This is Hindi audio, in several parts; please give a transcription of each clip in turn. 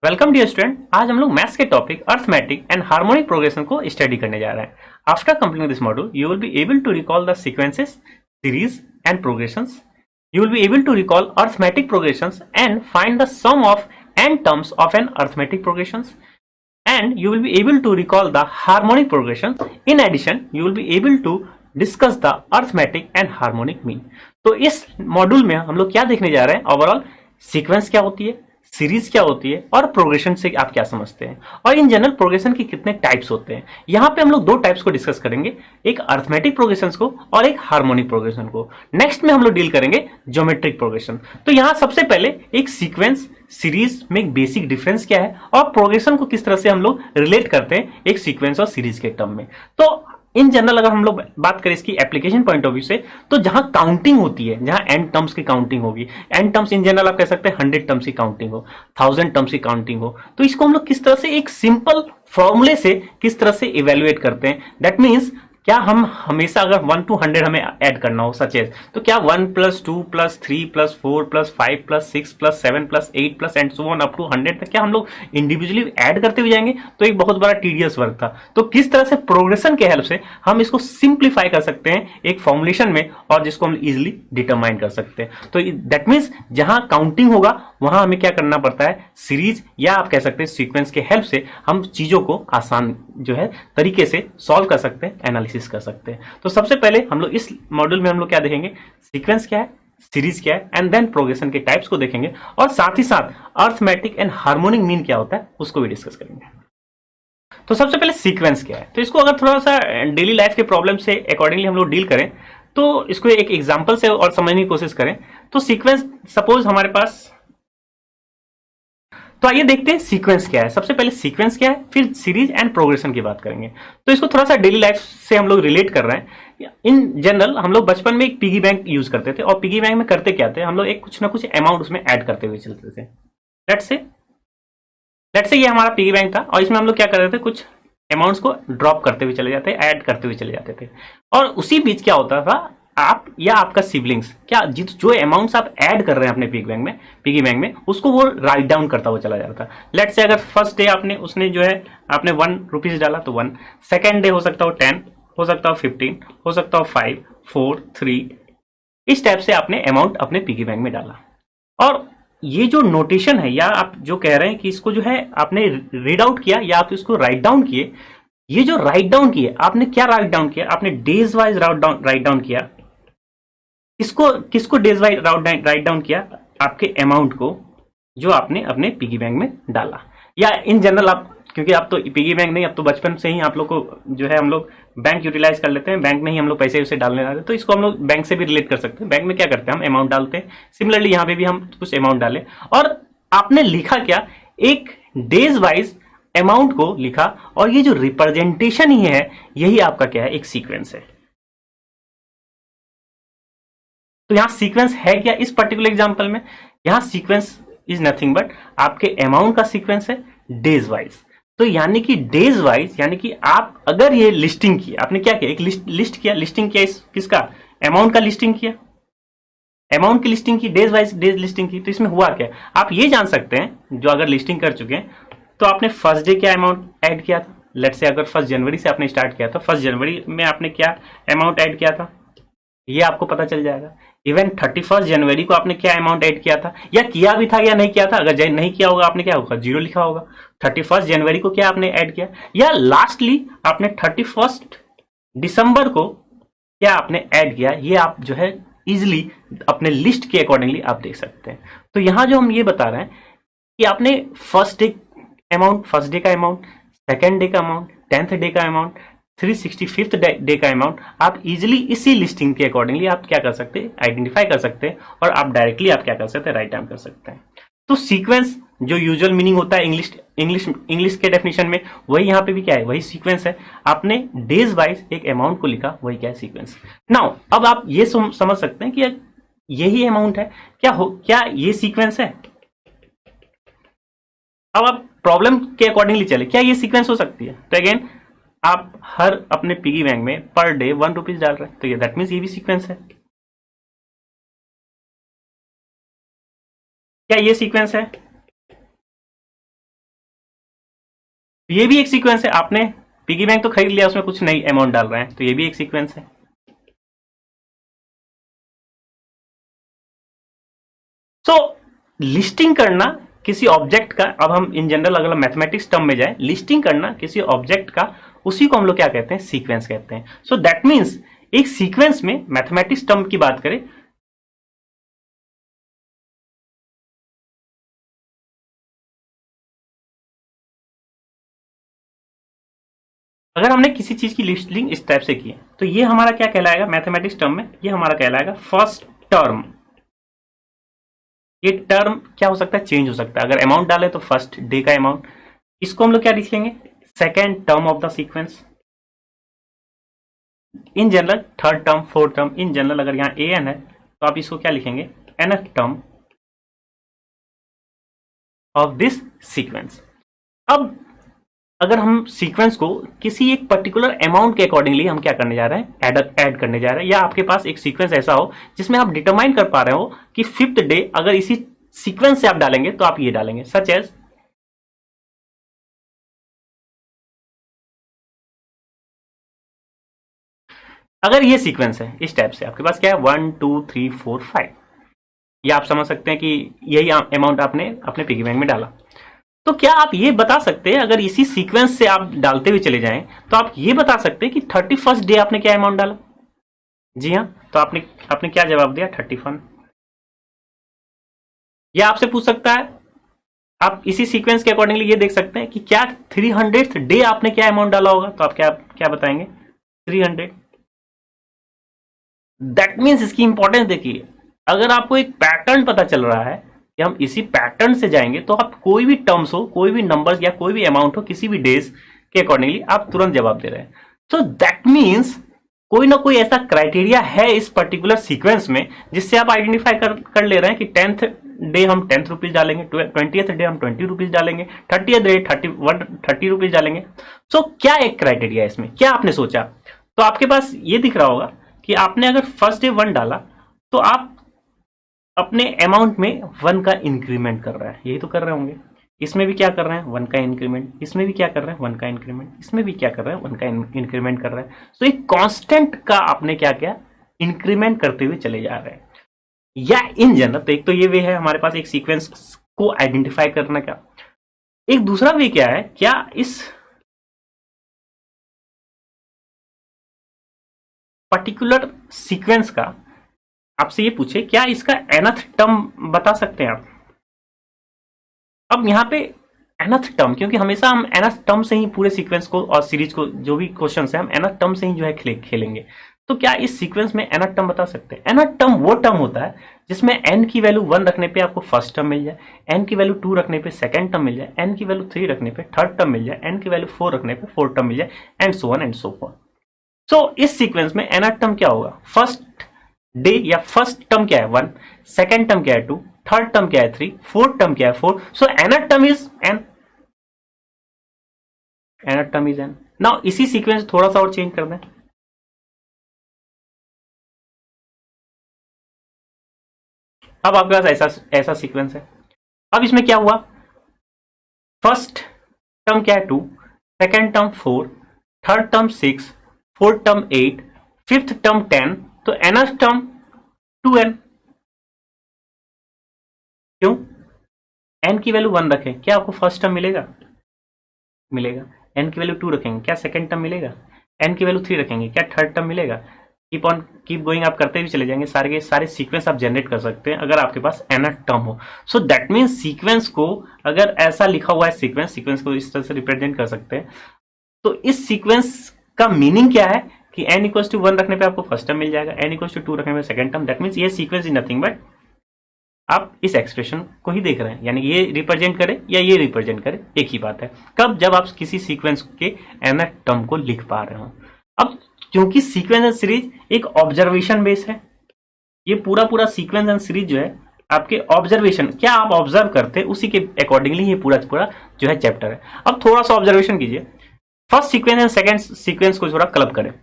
Welcome dear student. आज हम लोग मैथ्स के topic arithmetic and harmonic progression को स्टडी करने जा रहे हैं। After completing this module you will be able to recall the sequences, series and progressions. You will be able to recall arithmetic progressions and find the sum of n terms of an arithmetic progressions, and you will be able to recall the harmonic progression. In addition, you will be able to discuss the arithmetic and harmonic mean. तो इस मॉड्यूल में हम लोग क्या देखने जा रहे हैं? ओवरऑल सीक्वेंस क्या होती है, सीरीज क्या होती है और प्रोग्रेशन से आप क्या समझते हैं, और इन जनरल प्रोग्रेशन के कितने टाइप्स होते हैं. यहाँ पे हम लोग दो टाइप्स को डिस्कस करेंगे, एक अर्थमेटिक प्रोग्रेशन को और एक हार्मोनिक प्रोग्रेशन को. नेक्स्ट में हम लोग डील करेंगे ज्योमेट्रिक प्रोग्रेशन. तो यहाँ सबसे पहले एक सीक्वेंस सीरीज में एक बेसिक डिफरेंस क्या है और प्रोग्रेशन को किस तरह से हम लोग रिलेट करते हैं एक सीक्वेंस और सीरीज के टर्म में. तो इन जनरल अगर हम लोग बात करें इसकी एप्लीकेशन पॉइंट ऑफ व्यू से, तो जहां काउंटिंग होती है, जहां एन टर्म्स की काउंटिंग होगी, एन टर्म्स इन जनरल आप कह सकते हैं 100 टर्म्स की काउंटिंग हो, 1000 टर्म्स की काउंटिंग हो, तो इसको हम लोग किस तरह से एक सिंपल फॉर्मूले से किस तरह से इवेल्युएट करते हैं. दैट मीन्स क्या हम हमेशा अगर 1 to 100 हमें ऐड करना हो सच एज, तो क्या 1 + 2 + 3 + 4 + 5 + 6 + 7 + 8 + and so on up to 100 तक क्या हम लोग इंडिविजुअली ऐड करते हुए जाएंगे? तो एक बहुत बड़ा टीडियस वर्क था. तो किस तरह से प्रोग्रेशन के हेल्प से हम इसको सिंप्लीफाई कर सकते हैं एक फॉर्मुलेशन में, और जिसको हम इजिली डिटरमाइन कर सकते हैं. तो दैट मीन्स जहां काउंटिंग होगा वहां हमें क्या करना पड़ता है, सीरीज या आप कह सकते हैं सीक्वेंस के हेल्प से हम चीजों को आसान जो है तरीके से सॉल्व कर सकते हैं, एनालिसिस कर सकते हैं. तो सबसे पहले हम लोग इस मॉड्यूल में हम लोग क्या देखेंगे, सीक्वेंस क्या है, सीरीज क्या है, एंड देन प्रोग्रेशन के टाइप्स को देखेंगे, और साथ ही साथ अर्थमेटिक एंड हार्मोनिक मीन क्या होता है उसको भी डिस्कस करेंगे. तो सबसे पहले सीक्वेंस क्या है, तो इसको अगर थोड़ा सा डेली लाइफ के प्रॉब्लम से अकॉर्डिंगली हम लोग डील करें, तो इसको एक एग्जाम्पल से और समझने की कोशिश करें. तो सीक्वेंस सपोज हमारे पास, तो आइए देखते हैं सीक्वेंस क्या है. सबसे पहले सीक्वेंस क्या है, फिर सीरीज एंड प्रोग्रेशन की बात करेंगे. तो इसको थोड़ा सा डेली लाइफ से हम लोग रिलेट कर रहे हैं. इन जनरल हम लोग बचपन में एक पिगी बैंक यूज करते थे, और पिगी बैंक में करते क्या थे, हम लोग एक कुछ ना कुछ अमाउंट उसमें ऐड करते हुए चलते थे. लेट्स से ये हमारा पिगी बैंक था, और इसमें हम लोग क्या करते थे, कुछ अमाउंट्स को ड्रॉप करते हुए चले जाते, ऐड करते हुए चले जाते थे. और उसी बीच क्या होता था, आप या आपका सिबलिंग्स क्या जो अमाउंट्स आप ऐड कर रहे हैं अपने पिगी बैंक में उसको वो राइट डाउन करता हुआ चला जाता है. लेट्स से अगर फर्स्ट डे उसने जो है आपने 1 रुपीज डाला तो 1, सेकेंड डे हो सकता हो 10, हो सकता हो 15, हो सकता हो 5, 4, 3, इस टाइप से आपने अमाउंट अपने पिगी बैंक में डाला. और ये जो नोटेशन है, या आप जो कह रहे हैं कि इसको जो है आपने रीड आउट किया या आप इसको राइट डाउन किए, ये जो राइट डाउन किए आपने क्या राइट डाउन किया, आपने डेज वाइज राइट डाउन किया. किसको डेज वाइज राइट डाउन किया, आपके अमाउंट को जो आपने अपने पिगी बैंक में डाला. या इन जनरल आप, क्योंकि आप तो पिगी बैंक नहीं, अब तो बचपन से ही आप लोग को जो है हम लोग बैंक यूटिलाइज कर लेते हैं, बैंक में ही हम लोग पैसे उसे डालने जाते हैं, तो इसको हम लोग बैंक से भी रिलेट कर सकते हैं. बैंक में क्या करते हैं, हम अमाउंट डालते हैं. सिमिलरली यहाँ पे भी हम कुछ अमाउंट डाले, और आपने लिखा क्या, एक डेज वाइज अमाउंट को लिखा, और ये जो रिप्रेजेंटेशन ही है यही आपका क्या है, एक सीक्वेंस है. तो यहां सीक्वेंस है क्या इस पर्टिकुलर एग्जांपल में, यहां सीक्वेंस इज नथिंग बट आपके अमाउंट का सीक्वेंस है डेज वाइज. तो यानी कि डेज वाइज, यानी कि आप अगर ये लिस्टिंग की, आपने क्या किया, एक लिस्ट किया, लिस्टिंग किया किसका, अमाउंट का लिस्टिंग किया, अमाउंट की लिस्टिंग की, डेज लिस्टिंग की. तो इसमें हुआ क्या, आप ये जान सकते हैं जो अगर लिस्टिंग कर चुके हैं, तो आपने फर्स्ट डे क्या अमाउंट ऐड किया था. लेट से अगर 1 जनवरी से आपने स्टार्ट किया था, 1 जनवरी में आपने क्या अमाउंट ऐड किया था, ये आपको पता चल जाएगा. इवन 31 जनवरी को आपने क्या अमाउंट ऐड किया था, या किया भी था या नहीं किया था. अगर नहीं किया होगा आपने क्या होगा, 0 लिखा होगा. 31 जनवरी को क्या आपने ऐड किया, या लास्टली आपने 31 दिसंबर को क्या आपने ऐड किया, ये आप जो है इजिली अपने लिस्ट के अकॉर्डिंगली आप देख सकते हैं. तो यहां जो हम ये बता रहे हैं कि आपने फर्स्ट डे का अमाउंट, सेकेंड डे का अमाउंट, 10th डे का अमाउंट, 365th डे का अमाउंट, आप इजिली इसी लिस्टिंग के अकॉर्डिंगली आप क्या कर सकते हैं, आइडेंटिफाई कर सकते हैं, और आप डायरेक्टली आप क्या कर सकते हैं, राइट डाउन कर सकते हैं. तो सीक्वेंस जो यूजुअल मीनिंग होता है इंग्लिश के डेफिनेशन में, वही यहाँ पे भी क्या है, वही सीक्वेंस है. आपने डेज वाइज एक अमाउंट को लिखा, वही क्या है, सीक्वेंस. नाउ अब आप ये समझ सकते हैं कि यही अमाउंट है, क्या ये सीक्वेंस है. अब आप प्रॉब्लम के अकॉर्डिंगली चले, क्या ये सीक्वेंस हो सकती है. तो अगेन आप हर अपने पिगी बैंक में पर डे 1 रुपीज डाल रहे हैं, तो ये दैट मीन्स ये भी सीक्वेंस है. क्या ये सीक्वेंस है, तो ये भी एक सीक्वेंस है। आपने पिगी बैंक तो खरीद लिया, उसमें कुछ नई अमाउंट डाल रहे हैं, तो ये भी एक सीक्वेंस है। सो लिस्टिंग करना किसी ऑब्जेक्ट का, अब हम इन जनरल अगर मैथमेटिक्स टर्म में जाए, लिस्टिंग करना किसी ऑब्जेक्ट का, उसी को हम लोग क्या कहते हैं, सीक्वेंस कहते हैं। सो दैट मीन्स एक सीक्वेंस में मैथमेटिक्स टर्म की बात करें, अगर हमने किसी चीज की लिस्टिंग इस टाइप से की है, तो ये हमारा क्या कहलाएगा मैथमेटिक्स टर्म में, ये हमारा कहलाएगा फर्स्ट टर्म। ये टर्म क्या हो सकता है, चेंज हो सकता है। अगर अमाउंट डाले तो फर्स्ट डे का अमाउंट, इसको हम लोग क्या लिख लेंगे, second term of the sequence. In general third term, fourth term, in general अगर यहाँ ए एन है तो आप इसको क्या लिखेंगे, nth term of this sequence. अब अगर हम सीक्वेंस को किसी एक पर्टिकुलर अमाउंट के अकॉर्डिंगली हम क्या करने जा रहे हैं, ऐड करने जा रहे हैं, या आपके पास एक सीक्वेंस ऐसा हो जिसमें आप डिटरमाइन कर पा रहे हो कि फिफ्थ डे अगर इसी सीक्वेंस से आप डालेंगे तो आप ये डालेंगे, सच एज अगर ये सीक्वेंस है इस टाइप से, आपके पास क्या है 1 2 3 4 5, ये आप समझ सकते हैं कि यही अमाउंट आपने अपने पिगी बैंक में डाला। तो क्या आप ये बता सकते हैं, अगर इसी सीक्वेंस से आप डालते हुए चले जाएं, तो आप ये बता सकते हैं कि 31st डे आपने क्या अमाउंट डाला। जी हाँ, तो आपने आपने क्या जवाब दिया, 31। यह आपसे पूछ सकता है, आप इसी सीक्वेंस के अकॉर्डिंगली ये देख सकते हैं कि क्या 300th डे आपने क्या अमाउंट डाला होगा, तो आप क्या क्या बताएंगे, 300। दैट मीन्स इसकी इंपॉर्टेंस देखिए, अगर आपको एक पैटर्न पता चल रहा है कि हम इसी पैटर्न से जाएंगे, तो आप कोई भी टर्म्स हो, कोई भी नंबर्स या कोई भी अमाउंट हो, किसी भी डेज के अकॉर्डिंगली आप तुरंत जवाब दे रहे हैं। सो दैट मीन्स कोई ना कोई ऐसा क्राइटेरिया है इस पर्टिकुलर सीक्वेंस में जिससे आप आइडेंटिफाई कर ले रहे हैं कि 10th डे हम 10 रुपीज डालेंगे, 20th डे हम 20 रुपीज डालेंगे, 30th डे 30 रुपीज डालेंगे। सो क्या एक क्राइटेरिया है इसमें, क्या आपने सोचा, तो आपके पास ये दिख रहा होगा कि आपने अगर फर्स्ट डे 1 डाला तो आप अपने अमाउंट में 1 का इंक्रीमेंट कर रहे हैं, यही तो कर रहे होंगे। इसमें भी क्या कर रहे हैं, 1 का इंक्रीमेंट, इसमें भी क्या कर रहे हैं, 1 का इंक्रीमेंट, इसमें भी क्या कर रहे हैं, 1 का इंक्रीमेंट कर रहे हैं। तो एक कांस्टेंट का आपने क्या किया, इंक्रीमेंट करते हुए चले जा रहे हैं। या इन जनरल, तो एक तो ये वे है हमारे पास एक सीक्वेंस को आइडेंटिफाई करने का। एक दूसरा वे क्या है, क्या इस पर्टिकुलर सीक्वेंस का, आपसे ये पूछे क्या इसका nth टर्म बता सकते हैं आप। अब यहाँ पे nth टर्म, क्योंकि हमेशा हम nth टर्म से ही पूरे सीक्वेंस को और सीरीज को, जो भी क्वेश्चन है हम nth टर्म से ही जो है खेलेंगे। तो क्या इस सीक्वेंस में nth टर्म बता सकते हैं। nth टर्म वो टर्म होता है जिसमें n की वैल्यू 1 रखने पे आपको फर्स्ट टर्म मिल जाए, n की वैल्यू 2 रखने पे सेकंड टर्म मिल जाए, n की वैल्यू 3 रखने पे थर्ड टर्म मिल जाए, n की वैल्यू 4 रखने पे फोर्थ टर्म मिल जाए, and so on and so forth. So इस सीक्वेंस में nth टर्म क्या होगा, फर्स्ट डे या फर्स्ट टर्म क्या है 1, सेकंड टर्म क्या है 2, थर्ड टर्म क्या है 3, फोर्थ टर्म क्या है 4। सो nth term is n, nth term is n। Now इसी सीक्वेंस थोड़ा सा और चेंज कर दें, अब आपके पास ऐसा ऐसा सीक्वेंस है। अब इसमें क्या हुआ, फर्स्ट टर्म क्या है 2, second term 4, third term 6, fourth term 8, fifth term 10, तो nth टर्म 2n। क्यों, n की वैल्यू 1 रखें, क्या आपको फर्स्ट टर्म मिलेगा, मिलेगा। n की वैल्यू 2 रखेंगे, क्या सेकंड टर्म मिलेगा। n की वैल्यू 3 रखेंगे, क्या थर्ड टर्म मिलेगा। कीप गोइंग, आप करते भी चले जाएंगे, सारे के सारे सीक्वेंस आप जनरेट कर सकते हैं अगर आपके पास nth टर्म हो। सो दैट मीन्स सीक्वेंस को अगर ऐसा लिखा हुआ है, सीक्वेंस को इस तरह से रिप्रेजेंट कर सकते हैं। तो इस सीक्वेंस का मीनिंग क्या है कि n इक्वल्स टू 1 रखने पे आपको फर्स्ट टर्म मिल जाएगा, n इक्वल्स टू 2 रखने पे सेकंड टर्म। दैट मीन्स ये सीक्वेंस इज नथिंग बट आप इस एक्सप्रेशन को ही देख रहे हैं, यानी ये रिप्रेजेंट करे या ये रिप्रेजेंट करे, एक ही बात है। कब, जब आप किसी सीक्वेंस के nth टर्म को लिख पा रहे हो। अब क्योंकि सीक्वेंस एंड सीरीज एक ऑब्जर्वेशन बेस है, ये पूरा सीक्वेंस एंड सीरीज जो है आपके ऑब्जर्वेशन, क्या आप ऑब्जर्व करते हैं उसी के अकॉर्डिंगली ये पूरा जो है चैप्टर है। अब थोड़ा सा ऑब्जर्वेशन कीजिए, first sequence and second sequence को थोड़ा क्लब करें।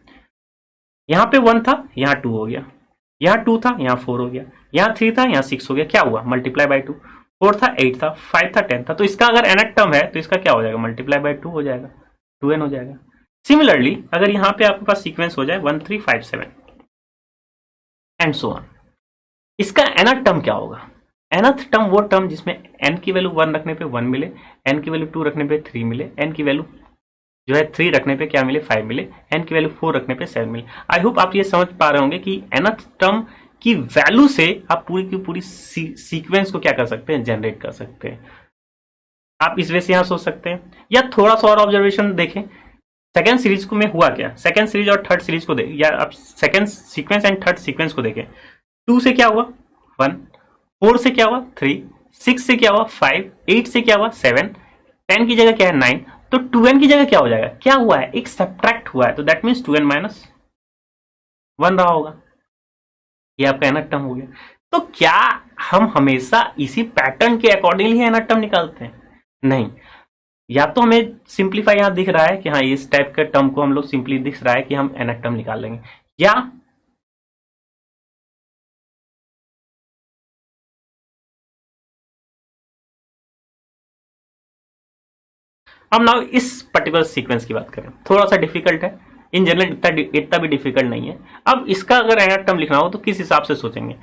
यहां पे 1 था, यहां 2 हो गया, यहां 2 था, यहां 4 हो गया, यहां 3 था, यहां 6 हो गया, क्या हुआ, मल्टीप्लाई बाय 2। 4 था, 8 था, 5 था, 10 था। तो इसका अगर nth टर्म है तो इसका क्या हो जाएगा, मल्टीप्लाई बाय 2 हो जाएगा, 2n हो जाएगा। सिमिलरली अगर यहाँ पे आपके पास सीक्वेंस हो जाए 1 3 5 7 एंड सो ऑन, इसका nth टर्म क्या होगा? nth टर्म वो टर्म जिसमें n की वैल्यू 1 रखने पे 1 मिले, n की वैल्यू 2 रखने पे 3 मिले, n की वैल्यू जो है 3 रखने पे क्या मिले, 5 मिले, n की वैल्यू 4 रखने पे 7 मिले। आई होप आप ये समझ पा रहे होंगे कि nth टर्म की वैल्यू से आप पूरी की पूरी सीक्वेंस को क्या कर सकते हैं, जनरेट कर सकते हैं। आप इस वे से यहां सोच सकते हैं, या थोड़ा सा और ऑब्जर्वेशन देखें, सेकेंड सीरीज को में हुआ क्या, सेकेंड सीरीज और थर्ड सीरीज को देख, या आप second sequence and third sequence को देखें। 2 से क्या हुआ 1, 4 से क्या हुआ 3, 6 से क्या हुआ 5, 8 से क्या हुआ 7, 10 की जगह क्या है 9, तो 2n की जगह क्या हो जाएगा, क्या हुआ है, एक सब्ट्रैक्ट हुआ है, तो दैट मीन्स 2n माइनस 1 रहा होगा। ये आपका nth टर्म हो गया। तो क्या हम हमेशा इसी पैटर्न के अकॉर्डिंगली nth टर्म निकालते हैं? नहीं, या तो हमें सिंप्लीफाई यहां दिख रहा है कि हाँ इस टाइप के टर्म को हम लोग सिंपली दिख रहा है कि हम nth टर्म निकाल लेंगे, या अब नाउ इस पर्टिकुलर सीक्वेंस की बात करें, थोड़ा सा डिफिकल्ट है, इन जनरल इतना भी डिफिकल्ट नहीं है। अब इसका अगर nth टर्म लिखना हो तो किस हिसाब से सोचेंगे?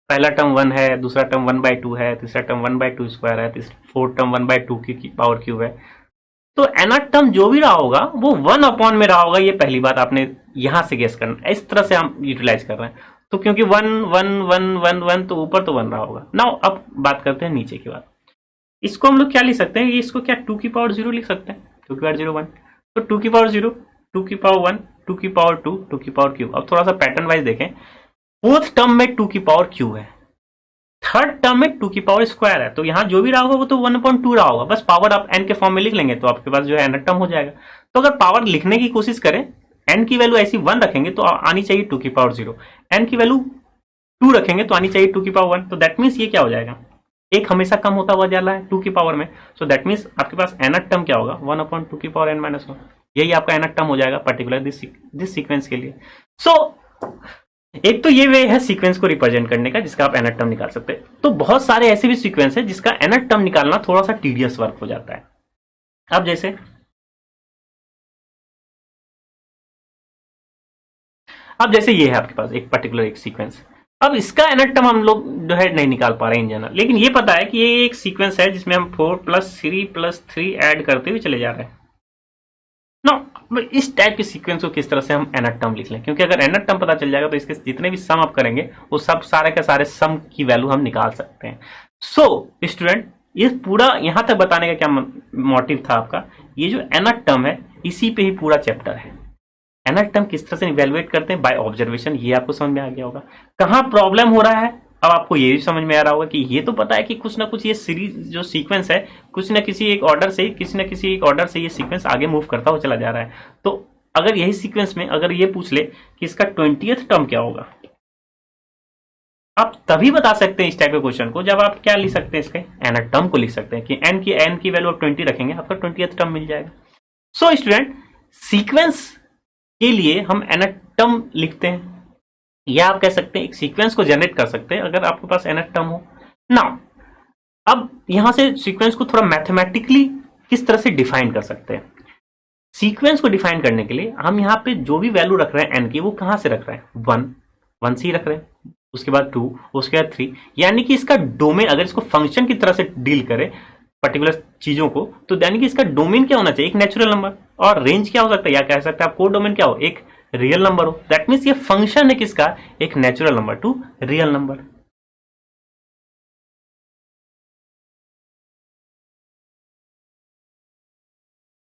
पहला टर्म 1 है, दूसरा टर्म 1/2 है, तीसरा टर्म 1/2 स्क्वायर है, फोर्थ टर्म 1/2 की पावर क्यूब है। तो nth टर्म जो भी रहा होगा वो 1 अपॉन में रहा होगा, ये पहली बात आपने यहां से गेस करना, इस तरह से हम यूटिलाइज कर रहे हैं। तो क्योंकि 1 1 1 1 1 तो ऊपर तो 1 रहा होगा। नाउ अब बात करते हैं नीचे की बात। इसको हम लोग क्या लिख सकते हैं, इसको क्या 2 की पावर 0 लिख सकते हैं, 2 की पावर 0 1, तो 2 की पावर 0, 2 की पावर 1, 2 की पावर 2, 2 की पावर क्यूब। अब थोड़ा सा पैटर्न वाइज देखें, फोर्थ टर्म में 2 की पावर क्यूब है, थर्ड टर्म में 2 की पावर स्क्वायर है, तो यहां जो भी रहा होगा वो तो 1/2 रहा होगा, बस पावर आप n के फॉर्म में लिख लेंगे तो आपके पास जो है nth टर्म हो जाएगा। तो अगर पावर लिखने की कोशिश करें, n की वैल्यू ऐसी 1 रखेंगे तो आनी चाहिए 2 की पावर 0, n की वैल्यू 2 रखेंगे तो आनी चाहिए 2 की पावर 1, तो दैट मीन्स ये क्या हो जाएगा, एक हमेशा कम होता हुआ जा रहा है 2 की पावर में, सो दैट मीन्स आपके पास nth टर्म क्या होगा, 1/2 की पावर n-1, यही आपका nth टर्म हो जाएगा पर्टिकुलर दिस सीक्वेंस के लिए। सो एक तो ये वे है सीक्वेंस को रिप्रेजेंट करने का जिसका आप nth टर्म निकाल सकते हैं। तो बहुत सारे ऐसे भी सीक्वेंस है जिसका nth टर्म निकालना थोड़ा सा टीडियस वर्क हो जाता है। अब जैसे ये है आपके पास एक पर्टिकुलर एक सीक्वेंस, अब इसका nth टर्म हम लोग जो है नहीं निकाल पा रहे हैं इन जनरल, लेकिन ये पता है कि ये एक सीक्वेंस है जिसमें हम 4 + 3 + 3 ऐड करते हुए चले जा रहे हैं। नो, इस टाइप के सीक्वेंस को किस तरह से हम nth टर्म लिख लें, क्योंकि अगर nth टर्म पता चल जाएगा तो इसके जितने भी सम आप करेंगे वो सब सारे के सारे सम की वैल्यू हम निकाल सकते हैं। सो स्टूडेंट, ये पूरा यहां तक बताने का क्या मोटिव था आपका, ये जो nth टर्म है इसी पे ही पूरा चैप्टर है। nth टर्म किस तरह से इवेलुएट करते हैं, बाय ऑब्जर्वेशन, ये आपको समझ में आ गया होगा। कहां प्रॉब्लम हो रहा है अब आपको ये भी समझ में आ रहा होगा कि ये तो पता है कि कुछ ना कुछ ये सीरीज जो सीक्वेंस है कुछ ना किसी एक ऑर्डर से किसी ना किसी एक ऑर्डर से ये सीक्वेंस आगे मूव करता हुआ चला जा रहा है। तो अगर यही सीक्वेंस में अगर ये पूछ ले कि इसका 20th टर्म क्या होगा, आप तभी बता सकते हैं इस टाइप के क्वेश्चन को जब आप क्या लिख सकते हैं, इसके nth टर्म को लिख सकते हैं कि n की वैल्यू आप 20 रखेंगे, आपका 20th टर्म मिल जाएगा। सो स्टूडेंट, सीक्वेंस के लिए हम nth टर्म लिखते हैं, या आप कह सकते हैं एक सीक्वेंस को जनरेट कर सकते हैं अगर आपके पास nth टर्म हो। नाउ अब यहां से सीक्वेंस को थोड़ा मैथमेटिकली किस तरह से डिफाइन कर सकते हैं। सीक्वेंस को डिफाइन करने के लिए हम यहाँ पे जो भी वैल्यू रख रहे हैं n की, वो कहां से रख रहे हैं, 1 से ही रख रहे हैं, उसके बाद 2, उसके बाद 3, यानी कि इसका डोमेन अगर इसको फंक्शन की तरह से डील करें पर्टिकुलर चीजों को, तो यानी कि इसका डोमेन क्या होना चाहिए, एक नेचुरल नंबर, और रेंज क्या हो सकता है, या कह सकते हैं आप कोड डोमेन क्या हो, एक रियल नंबर हो। दैट मीन्स ये फंक्शन है किसका, एक natural number to real number.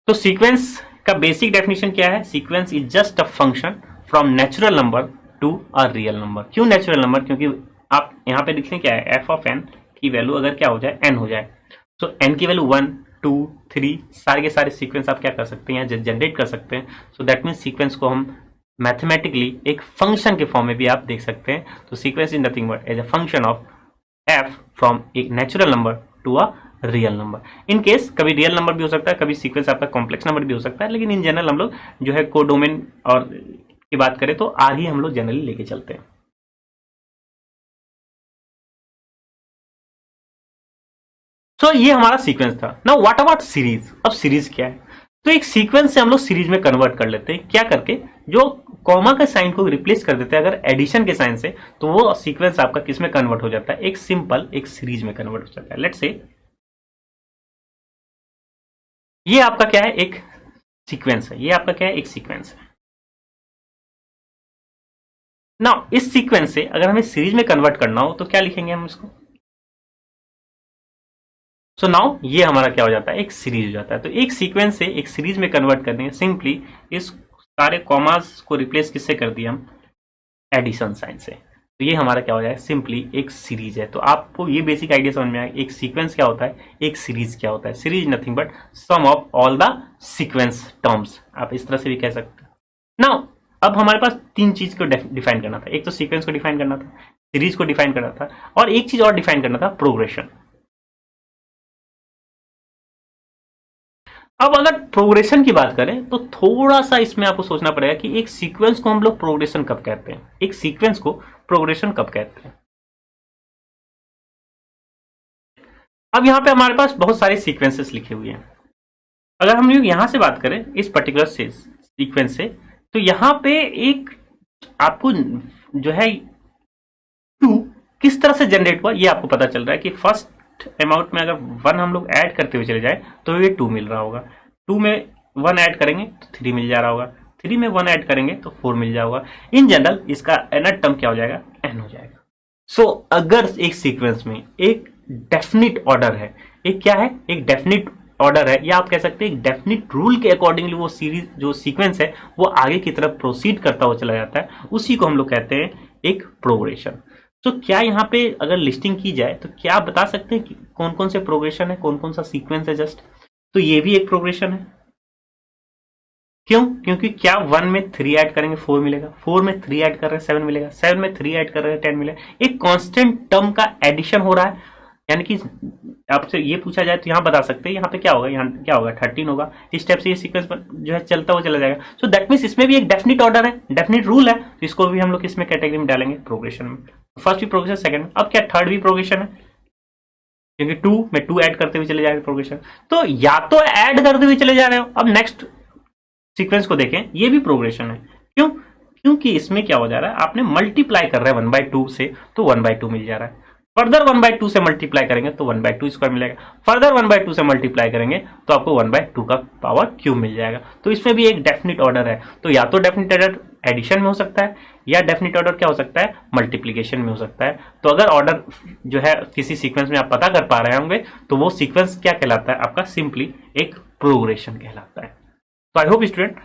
तो सीक्वेंस का बेसिक डेफिनेशन क्या है, sequence is just a function from natural number to a real number. क्यों नेचुरल नंबर, क्योंकि आप यहां पे लिखते हैं क्या है, एफ ऑफ एन की वैल्यू अगर क्या हो जाए, एन हो जाए, तो एन की वैल्यू 1 2 3 सारे के सारे सीक्वेंस आप क्या कर सकते हैं, जनरेट कर सकते हैं। सो दैट मीन्स सीक्वेंस को हम मैथमेटिकली एक फंक्शन के फॉर्म में भी आप देख सकते हैं। तो sequence is nothing but as a function of F from एक natural number to a real number. In case कभी रियल नंबर भी हो सकता है, कभी सीक्वेंस आपका कॉम्प्लेक्स नंबर भी हो सकता है, लेकिन इन जनरल हम लोग जो है कोडोमेन और की बात करें तो आर ही हम लोग जनरली लेके चलते हैं। सो ये हमारा सीक्वेंस था। Now what about series? अब सीरीज क्या है? तो एक सीक्वेंस से हम लोग सीरीज में कन्वर्ट कर लेते हैं, क्या करके, जो कॉमा के साइन को रिप्लेस कर देते हैं अगर एडिशन के साइन से, तो वो सीक्वेंस आपका किस में कन्वर्ट हो जाता है? एक सिंपल एक सीरीज में कन्वर्ट हो जाता है। लेट्स से ये आपका क्या है? एक सीक्वेंस है। ये आपका क्या है? एक सीक्वेंस है। नाउ इस सीक्वेंस से अगर हमें सीरीज में कन्वर्ट करना हो तो क्या लिखेंगे हम इसको? सो नाउ ये हमारा क्या हो जाता है? एक सीरीज हो जाता है। तो एक सीक्वेंस से एक सीरीज में कन्वर्ट करने सिंपली इस सारे कॉमास को रिप्लेस किससे कर दिया हम? एडिशन साइन से। तो ये हमारा क्या हो जाए? सिंपली एक सीरीज है। तो आपको ये बेसिक आइडिया समझ में आया एक सीक्वेंस क्या होता है, एक सीरीज क्या होता है। Series nothing but sum of all the sequence terms, आप इस तरह से भी कह सकते हैं। नाउ अब हमारे पास तीन चीज को डिफाइन करना था। एक तो सीक्वेंस को डिफाइन करना था, सीरीज को डिफाइन करना था, और एक चीज और डिफाइन करना था, प्रोग्रेशन। अब अगर प्रोग्रेशन की बात करें तो थोड़ा सा इसमें आपको सोचना पड़ेगा कि एक सीक्वेंस को हम लोग प्रोग्रेशन कब कहते हैं, एक सीक्वेंस को प्रोग्रेशन कब कहते हैं। अब यहां पे हमारे पास बहुत सारे सीक्वेंसेस लिखे हुए हैं। अगर हम लोग यहां से बात करें इस पर्टिकुलर सीक्वेंस से, तो यहां पे एक आपको जो है टू किस तरह से जनरेट हुआ ये आपको पता चल रहा है कि फर्स्ट अमाउंट में अगर वन हम लोग ऐड करते हुए चले जाए तो ये टू मिल रहा होगा, टू में वन ऐड करेंगे तो थ्री मिल जा रहा होगा, थ्री में वन ऐड करेंगे तो फोर मिल जाएगा। इन जनरल इसका एनथ टर्म क्या हो जाएगा? एन हो जाएगा। सो अगर एक सीक्वेंस में एक डेफिनिट ऑर्डर है, एक क्या है? एक डेफिनिट ऑर्डर है, या आप कह सकते हैं एक डेफिनिट रूल के अकॉर्डिंगली वो सीरीज जो सीक्वेंस है वो आगे की तरफ प्रोसीड करता हुआ चला जाता है, उसी को हम लोग कहते हैं एक प्रोग्रेशन। तो क्या यहाँ पे अगर लिस्टिंग की जाए तो क्या आप बता सकते हैं कि कौन कौन से प्रोग्रेशन है, कौन कौन सा सीक्वेंस है? जस्ट तो ये भी एक प्रोग्रेशन है। क्यों? क्योंकि क्या वन में थ्री ऐड करेंगे फोर मिलेगा, फोर में थ्री ऐड कर रहे हैं सेवन मिलेगा, सेवन में थ्री ऐड कर रहे हैं टेन मिलेगा। एक कांस्टेंट टर्म का एडिशन हो रहा है, यानी कि आपसे ये पूछा जाए तो यहाँ बता सकते हैं यहाँ पे क्या होगा, यहाँ क्या होगा? 13 होगा। इस टाइप से ये सीक्वेंस जो है चलता हुआ चला जाएगा। सो दैट मीन्स इसमें भी एक डेफिनिट ऑर्डर है, डेफिनिट रूल है, तो इसको भी हम लोग इसमें कैटेगरी में डालेंगे प्रोग्रेशन में। फर्स्ट भी प्रोग्रेशन, सेकंड में, अब क्या थर्ड भी प्रोग्रेशन है, क्योंकि टू में टू ऐड करते हुए चले जाएंगे प्रोग्रेशन। तो या तो ऐड करते हुए चले जा रहे हो। अब नेक्स्ट सीक्वेंस को देखें, ये भी प्रोग्रेशन है। क्यों? क्योंकि इसमें क्या हो जा रहा है? आपने मल्टीप्लाई कर रहे हैं 1/2 से, तो 1/2 मिल जा रहा है। फर्दर 1/2 से मल्टीप्लाई करेंगे तो 1/2 स्क्वायर मिलेगा, फर्दर 1/2 से मल्टीप्लाई करेंगे तो आपको 1/2 का पावर क्यूब मिल जाएगा। तो इसमें भी एक डेफिनिट ऑर्डर है। तो या तो डेफिनिट ऑर्डर एडिशन में हो सकता है, या डेफिनिट ऑर्डर क्या हो सकता है? मल्टीप्लीकेशन में हो सकता है। तो अगर ऑर्डर जो है किसी सीक्वेंस में आप पता कर पा रहे होंगे तो वो सीक्वेंस क्या कहलाता है? आपका सिंपली एक प्रोग्रेशन कहलाता है। तो I hope student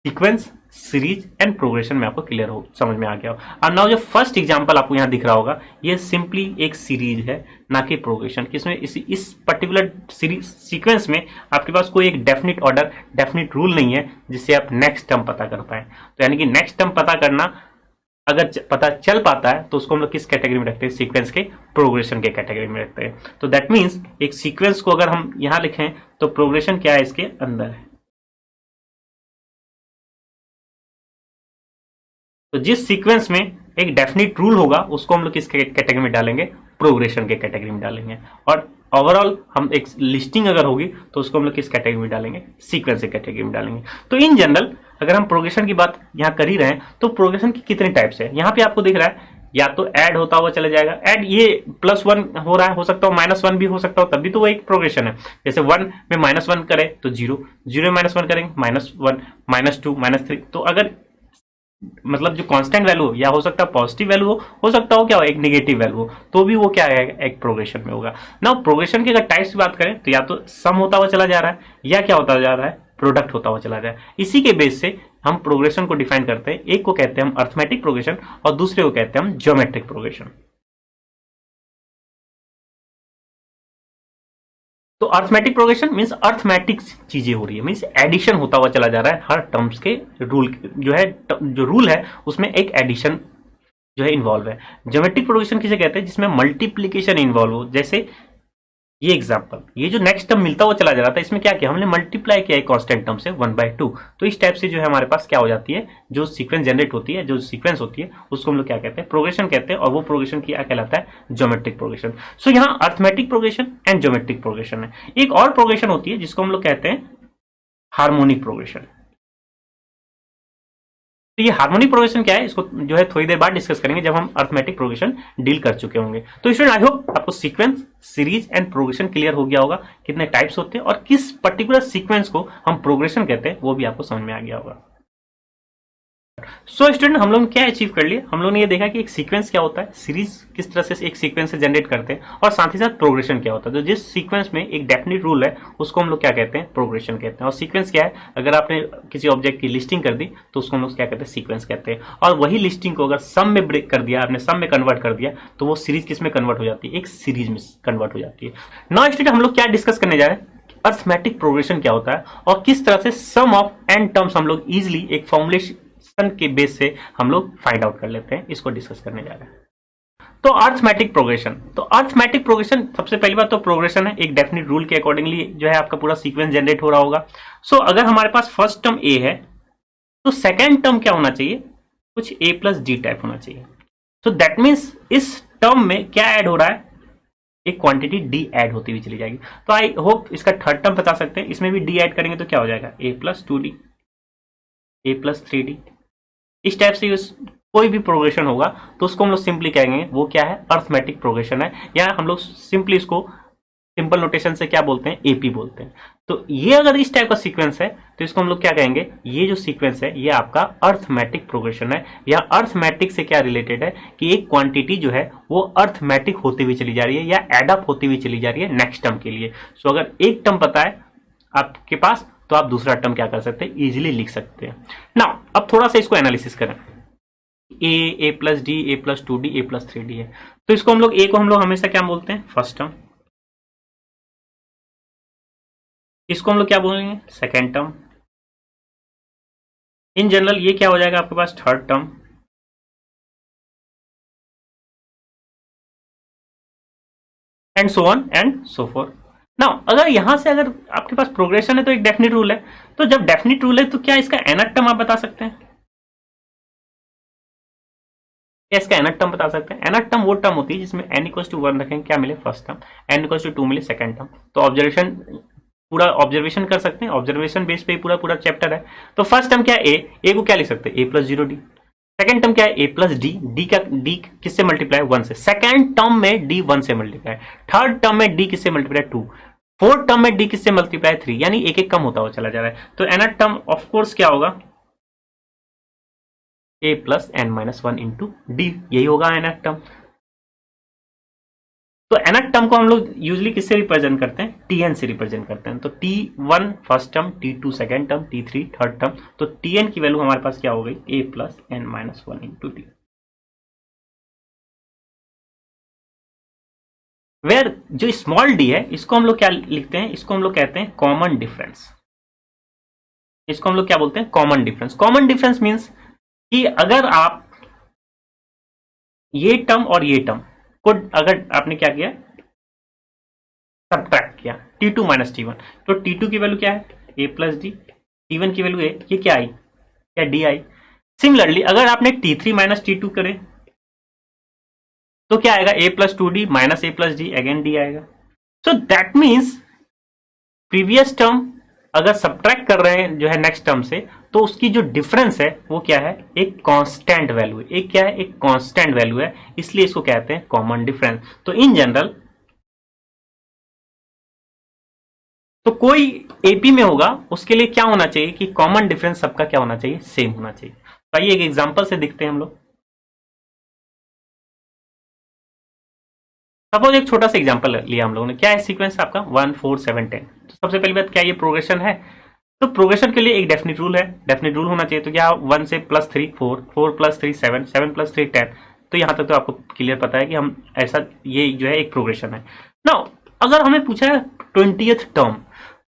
sequence, series and progression में आपको क्लियर हो, समझ में आ गया हो। और नाउ जो फर्स्ट एग्जांपल आपको यहाँ दिख रहा होगा ये सिंपली एक सीरीज है, ना कि प्रोग्रेशन। किसमें? इस पर्टिकुलर सीरीज सीक्वेंस में आपके पास कोई एक डेफिनिट ऑर्डर, डेफिनिट रूल नहीं है जिससे आप नेक्स्ट टर्म पता कर पाए। तो यानी कि नेक्स्ट टर्म पता करना अगर पता चल पाता है तो उसको हम लोग किस कैटेगरी में रखते हैं? सीक्वेंस के प्रोग्रेशन के कैटेगरी में रखते हैं। तो दैट मीन्स एक सीक्वेंस को अगर हम यहाँ लिखें तो प्रोग्रेशन क्या है? इसके अंदर है। तो जिस सीक्वेंस में एक डेफिनिट रूल होगा उसको हम लोग किस कैटेगरी में डालेंगे? प्रोग्रेशन के कैटेगरी में डालेंगे। और ओवरऑल हम एक लिस्टिंग अगर होगी तो उसको हम लोग किस कैटेगरी में डालेंगे? सीक्वेंस के कैटेगरी में डालेंगे। तो इन जनरल अगर हम प्रोग्रेशन की बात यहाँ कर ही रहे हैं तो प्रोग्रेशन की कितने टाइप्स है यहाँ पे आपको दिख रहा है। या तो ऐड होता हुआ चला जाएगा, ऐड ये +1 हो रहा है, हो सकता हो -1 भी हो सकता हो, तब भी तो वो एक प्रोग्रेशन है। जैसे 1 में -1 करें तो 0, 0 में -1 करेंगे -1, -2, -3। तो अगर मतलब जो कांस्टेंट वैल्यू हो, या हो सकता है पॉजिटिव वैल्यू हो सकता हो क्या हो? एक नेगेटिव वैल्यू हो, तो भी वो क्या है? एक प्रोग्रेशन में होगा। नाउ प्रोग्रेशन की अगर टाइप्स की बात करें तो या तो सम होता हुआ चला जा रहा है, या क्या होता जा रहा है? प्रोडक्ट होता हुआ चला जा रहा है। इसी के बेस से हम प्रोग्रेशन को डिफाइन करते हैं। एक को कहते हैं हम अर्थमेटिक प्रोग्रेशन और दूसरे को कहते हैं हम ज्योमेट्रिक प्रोग्रेशन। तो अर्थमेटिक प्रोग्रेशन मींस अर्थमेटिक चीजें हो रही है, मींस एडिशन होता हुआ चला जा रहा है हर टर्म्स के रूल जो है, जो रूल है उसमें एक एडिशन जो है इन्वॉल्व है। ज्योमेट्रिक प्रोग्रेशन किसे कहते हैं? जिसमें मल्टीप्लीकेशन इन्वॉल्व हो। जैसे ये एग्जांपल, ये जो नेक्स्ट टर्म मिलता हुआ चला जा रहा था, इसमें क्या किया हमने, मल्टीप्लाई किया एक कांस्टेंट टर्म से 1/2। तो इस टाइप से जो है हमारे पास क्या हो जाती है, जो सीक्वेंस जनरेट होती है, जो सीक्वेंस होती है, उसको हम लोग क्या कहते हैं, प्रोग्रेशन कहते हैं। और वो प्रोग्रेशन क्या कहलाता है, ज्योमेट्रिक प्रोग्रेशन। सो यहाँ arithmetic progression and geometric progression है। एक और प्रोग्रेशन होती है जिसको हम लोग कहते हैं हार्मोनिक प्रोग्रेशन। तो ये हार्मोनिक प्रोग्रेशन क्या है, इसको जो है थोड़ी देर बाद डिस्कस करेंगे जब हम अर्थमेटिक प्रोग्रेशन डील कर चुके होंगे। तो स्टूडेंट आई होप आपको sequence, series and progression clear हो गया होगा, कितने टाइप्स होते हैं और किस पर्टिकुलर सीक्वेंस को हम प्रोग्रेशन कहते हैं वो भी आपको समझ में आ गया होगा। सो स्टूडेंट हम लोग ने क्या अचीव कर लिया, हम लोग ने ये देखा कि एक सीक्वेंस क्या होता है, सीरीज किस तरह से एक सीक्वेंस से जनरेट करते हैं, और साथ ही साथ प्रोग्रेशन क्या होता है। तो जिस सीक्वेंस में एक डेफिनेट रूल है उसको हम लोग क्या कहते हैं, प्रोग्रेशन कहते हैं। और सीक्वेंस क्या है, अगर आपने किसी ऑब्जेक्ट की लिस्टिंग कर दी तो उसको हम लोग क्या कहते हैं, सीक्वेंस कहते हैं। और वही लिस्टिंग को अगर सम में ब्रेक कर दिया, आपने सम में कन्वर्ट कर दिया, तो वो सीरीज किस में कन्वर्ट हो जाती है, एक सीरीज में कन्वर्ट हो जाती है। नाउ स्टूडेंट हम लोग क्या डिस्कस करने जा रहे हैं, अर्थमेटिक प्रोग्रेशन क्या होता है और किस तरह से सम ऑफ एन टर्म्स हम लोग इजिली एक फॉर्मुलेशन के बेस से हम लोग फाइंड आउट कर लेते हैं, इसको डिस्कस करने जा रहे हैं। तो अर्थमेटिक प्रोग्रेशन, तो अर्थमेटिक प्रोग्रेशन सबसे पहली बात तो प्रोग्रेशन है, एक डेफिनेट रूल के अकॉर्डिंगली जो है आपका पूरा सीक्वेंस जनरेट हो रहा होगा। सो अगर हमारे पास फर्स्ट टर्म ए है तो सेकेंड टर्म क्या होना चाहिए, कुछ ए प्लस डी टाइप होना चाहिए। सो दैट मीन्स इस टर्म में क्या ऐड हो रहा है, एक क्वांटिटी डी ऐड होती हुई चली जाएगी। तो आई होप इसका थर्ड टर्म बता सकते हैं, इसमें भी डी ऐड करेंगे तो क्या हो जाएगा, ए प्लस 2d, ए प्लस 3d। इस टाइप से कोई भी प्रोग्रेशन होगा तो उसको हम लोग सिंपली कहेंगे वो क्या है, अर्थमेटिक प्रोग्रेशन है, या हम लोग सिंपली इसको सिंपल नोटेशन से क्या बोलते हैं, एपी बोलते हैं। तो ये अगर इस टाइप का सीक्वेंस है तो इसको हम लोग क्या कहेंगे, ये जो सीक्वेंस है ये आपका अर्थमेटिक प्रोग्रेशन है। या अर्थमेटिक से क्या रिलेटेड है कि एक क्वांटिटी जो है वो अर्थमेटिक होती हुई चली जा रही है या एडअप होती हुई चली जा रही है नेक्स्ट टर्म के लिए। सो अगर एक टर्म पता है आपके पास तो आप दूसरा टर्म क्या कर सकते हैं, इजीली लिख सकते हैं। नाउ अब थोड़ा सा इसको एनालिसिस करें, ए plus D, A plus 2d, A plus 3d है, तो इसको हम लोग ए को हम लोग हमेशा क्या बोलते हैं, फर्स्ट टर्म। इसको हम लोग क्या बोलेंगे, सेकेंड टर्म। इन जनरल ये क्या हो जाएगा आपके पास, third term. And so on and so forth. Now अगर यहां से अगर आपके पास प्रोग्रेशन है तो एक डेफिनेट रूल है, तो जब डेफिनेट रूल है तो क्या इसका nth टर्म आप बता सकते हैं, क्या इसका nth टर्म बता सकते हैं। nth टर्म वो टर्म होती है जिसमें n इक्वल टू 1 रखेंगे, क्या मिले first term, n equal to 2 मिले सेकंड टर्म। तो ऑब्जर्वेशन पूरा ऑब्जर्वेशन कर सकते हैं, ऑब्जर्वेशन बेस पे पूरा पूरा चैप्टर है। तो फर्स्ट टर्म क्या है, ए को क्या लिख सकते हैं, ए प्लस 0d। सेकंड टर्म क्या है, ए प्लस डी, डी किससे मल्टीप्लाई, 1 से। सेकंड टर्म में डी 1 से मल्टीप्लाई, थर्ड टर्म में डी किससे मल्टीप्लाई, 2, फोर्थ टर्म में डी किससे मल्टीप्लाई, 3, यानी एक एक कम होता हुआ चला जा रहा है। तो nth टर्म ऑफ कोर्स क्या होगा, a plus n minus 1 into d, यही होगा nth टर्म। तो nth टर्म को हम लोग यूजली किससे रिप्रेजेंट करते हैं, tn से रिप्रेजेंट करते हैं। तो t1 first term, t2 second term, t3 third term. तो tn की वैल्यू हमारे पास क्या हो गई, a plus n minus 1 into d. Where जो स्मॉल डी है इसको हम लोग क्या लिखते हैं, इसको हम लोग कहते हैं कॉमन डिफरेंस। इसको हम लोग क्या बोलते हैं, common difference. Common difference means कि अगर आप ये टर्म और ये टर्म को अगर आपने क्या किया, सब्ट्रैक्ट किया, t2 माइनस t1, तो t2 की वैल्यू क्या है, a प्लस डी, t1 की वैल्यू है, ये क्या आई, क्या डी आई। सिमिलरली अगर आपने t3 माइनस t2 करे तो क्या आएगा, a plus 2d minus a plus D, again D आएगा। So that means previous term अगर सब्ट्रैक्ट कर रहे हैं जो है नेक्स्ट टर्म से, तो उसकी जो डिफरेंस है वो क्या है, एक कांस्टेंट वैल्यू है, एक क्या है, एक कांस्टेंट वैल्यू है, इसलिए इसको कहते हैं कॉमन डिफरेंस। तो इन जनरल तो कोई एपी में होगा उसके लिए क्या होना चाहिए कि कॉमन डिफरेंस सबका क्या होना चाहिए, सेम होना चाहिए। तो आइए एक एग्जांपल से दिखते हैं हम लोग। सपोज एक छोटा सा एग्जांपल लिया हम लोगों ने, क्या है सीक्वेंस आपका 1 4 7 10। तो सबसे पहली बात क्या ये प्रोग्रेशन है, तो प्रोग्रेशन के लिए एक डेफिनेट रूल है, डेफिनेट रूल होना चाहिए। तो क्या 1 से प्लस 3 4, 4 प्लस 3 7, 7 प्लस 3 10। तो यहां तक तो आपको क्लियर पता है कि हम ऐसा ये जो है एक प्रोग्रेशन है। नाउ अगर हमें पूछा है 20th टर्म,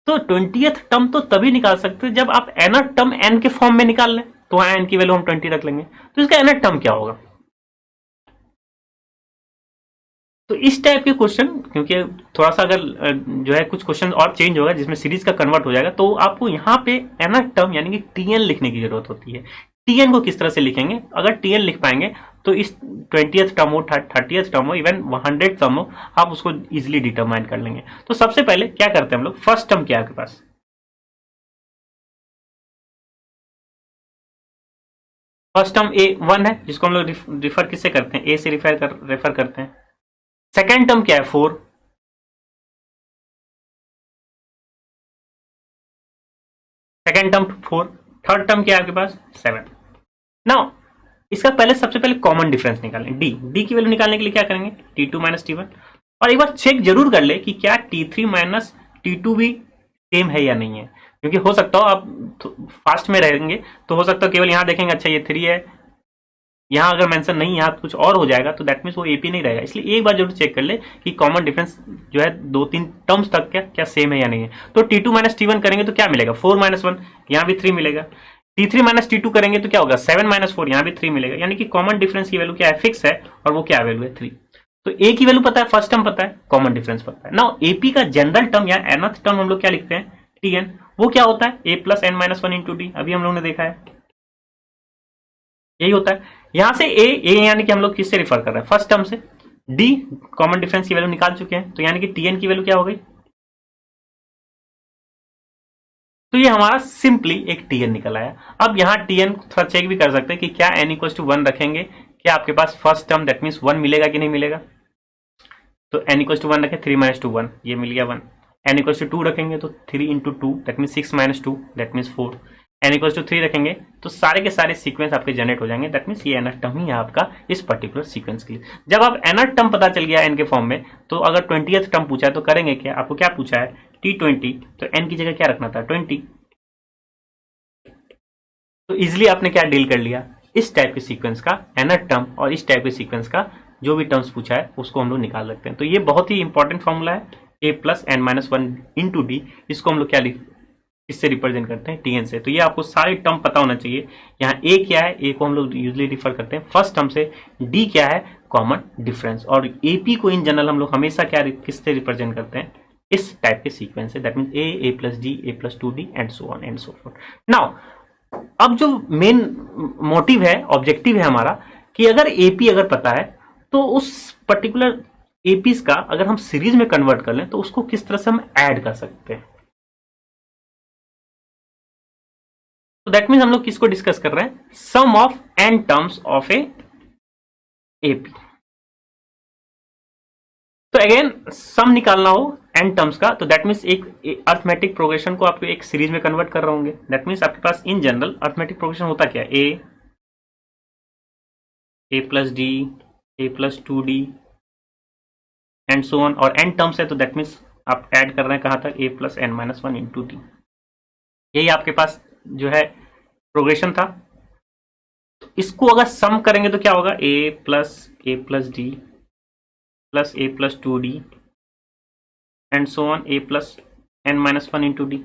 तो 20th टर्म तो तभी निकाल सकते हैं जब आप nth टर्म n के फॉर्म में निकाल लें, तो वहां n की वैल्यू हम 20 रख लेंगे। तो इसका nth टर्म क्या होगा, तो इस टाइप के क्वेश्चन, क्योंकि थोड़ा सा अगर जो है कुछ क्वेश्चन और चेंज होगा जिसमें सीरीज का कन्वर्ट हो जाएगा, तो आपको यहाँ पे nth टर्म यानी कि टीएन लिखने की जरूरत होती है। टीएन को किस तरह से लिखेंगे? अगर टीएन लिख पाएंगे तो इस 20th टर्म हो, 30th टर्म हो, इवन 100th टर्म हो, आप उसको इजिली डिटरमाइन कर लेंगे। तो सबसे पहले क्या करते हैं हम लोग, फर्स्ट टर्म क्या है आपके पास? फर्स्ट टर्म ए 1 है, जिसको हम लोग रिफर किससे करते हैं? ए से रेफर करते हैं। सेकेंड टर्म क्या है? 4। Second term 4। थर्ड टर्म क्या है आपके पास? 7। नाउ इसका पहले सबसे पहले कॉमन डिफरेंस निकालें, डी की वैल्यू निकालने के लिए क्या करेंगे? T2 minus T1। और एक बार चेक जरूर कर ले कि क्या T3 माइनस T2 भी सेम है या नहीं है, क्योंकि हो सकता हो आप फास्ट में रहेंगे तो हो सकता है केवल यहां देखेंगे अच्छा ये 3 है, यहाँ अगर मेंशन नहीं, यहाँ कुछ और हो जाएगा तो दैट मीन्स वो एपी नहीं रहेगा। इसलिए एक बार जरूर चेक कर ले कि कॉमन डिफरेंस जो है 2-3 टर्म्स तक क्या सेम है या नहीं है। तो T2 माइनस T1 करेंगे तो क्या मिलेगा? 4 माइनस 1, यहाँ भी 3 मिलेगा। T3 माइनस T2 करेंगे तो क्या होगा? 7 माइनस 4, यहाँ भी 3 मिलेगा। यानी कि कॉमन डिफरेंस की वैल्यू क्या है? फिक्स है, और वो क्या वैल्यू है? 3। तो ए की वैल्यू पता है, फर्स्ट टर्म पता है, कॉमन डिफरेंस पता है। नाउ एपी का जनरल टर्म या nth टर्म हम लोग क्या लिखते हैं? Tn। वो क्या होता है? a plus n minus 1 into D. अभी हम लोगों ने देखा है यही होता है। यहां से ए यानी कि हम लोग किससे रिफर कर रहे हैं? फर्स्ट टर्म से। डी कॉमन डिफरेंस की वैल्यू निकाल चुके हैं, तो यानी कि टीएन की वैल्यू क्या हो गई? तो ये हमारा सिंपली एक टीएन निकल आया। अब यहाँ टीएन थोड़ा चेक भी कर सकते हैं कि क्या n इक्वल टू 1 रखेंगे, क्या आपके पास फर्स्ट टर्म दैट मीन्स 1 मिलेगा कि नहीं मिलेगा? तो n इक्वल टू 1 रखें, 3 माइनस 2 1, ये मिल गया 1। n इक्वल टू 2 रखेंगे तो 3 into 2 that means 6 minus 2 that means 4। n equal to 3 रखेंगे तो सारे के सारे सीक्वेंस आपके जनरेट हो जाएंगे, दैट मीन्स ये nth टर्म ही है आपका इस पर्टिकुलर सीक्वेंस के लिए। जब आप nth टर्म पता चल गया n के फॉर्म में, तो अगर 20th टर्म पूछा है तो करेंगे क्या? आपको क्या पूछा है? T20, तो n की जगह क्या रखना था? 20। तो इजिली आपने क्या डील कर लिया? इस टाइप के सीक्वेंस का nth टर्म और इस टाइप के सीक्वेंस का जो भी टर्म्स पूछा है उसको हम लोग निकाल सकते हैं। तो ये बहुत ही इंपॉर्टेंट फॉर्मूला है, a plus n minus 1 into D. इसको हम लोग क्या इससे रिप्रेजेंट करते हैं? टीएन से। तो ये आपको सारे टर्म पता होना चाहिए। यहाँ ए क्या है? ए को हम लोग यूजली रिफर करते हैं फर्स्ट टर्म से। डी क्या है? Common difference. और एपी को इन जनरल हम लोग हमेशा क्या किससे रिप्रेजेंट करते हैं? इस टाइप के सीक्वेंस से, that mean A plus D, A plus 2d and so on and so forth. Now अब जो मेन मोटिव है, ऑब्जेक्टिव है हमारा, कि अगर एपी अगर पता है तो उस पर्टिकुलर एपीज का अगर हम सीरीज में कन्वर्ट कर लें तो उसको किस तरह से हम ऐड कर सकते हैं। तो दैट मीन हम लोग किसको डिस्कस कर रहे हैं? Sum of n terms of a AP. तो अगेन सम निकालना हो n टर्म्स का, तो दैट मीन्स एक अर्थमेटिक प्रोग्रेशन को आपको एक सीरीज में कन्वर्ट कर रहे होंगे। दैट मीन्स आपके पास इन जनरल अर्थमेटिक प्रोग्रेशन होता क्या है? A plus D, A plus 2d and so on, और n टर्म्स है तो दैट मीन्स आप ऐड कर रहे हैं कहां तक? a plus n minus 1 into d. यही आपके पास जो है प्रोग्रेशन था। तो इसको अगर सम करेंगे तो क्या होगा? a plus D plus a plus 2d and so on a plus n minus 1 into D.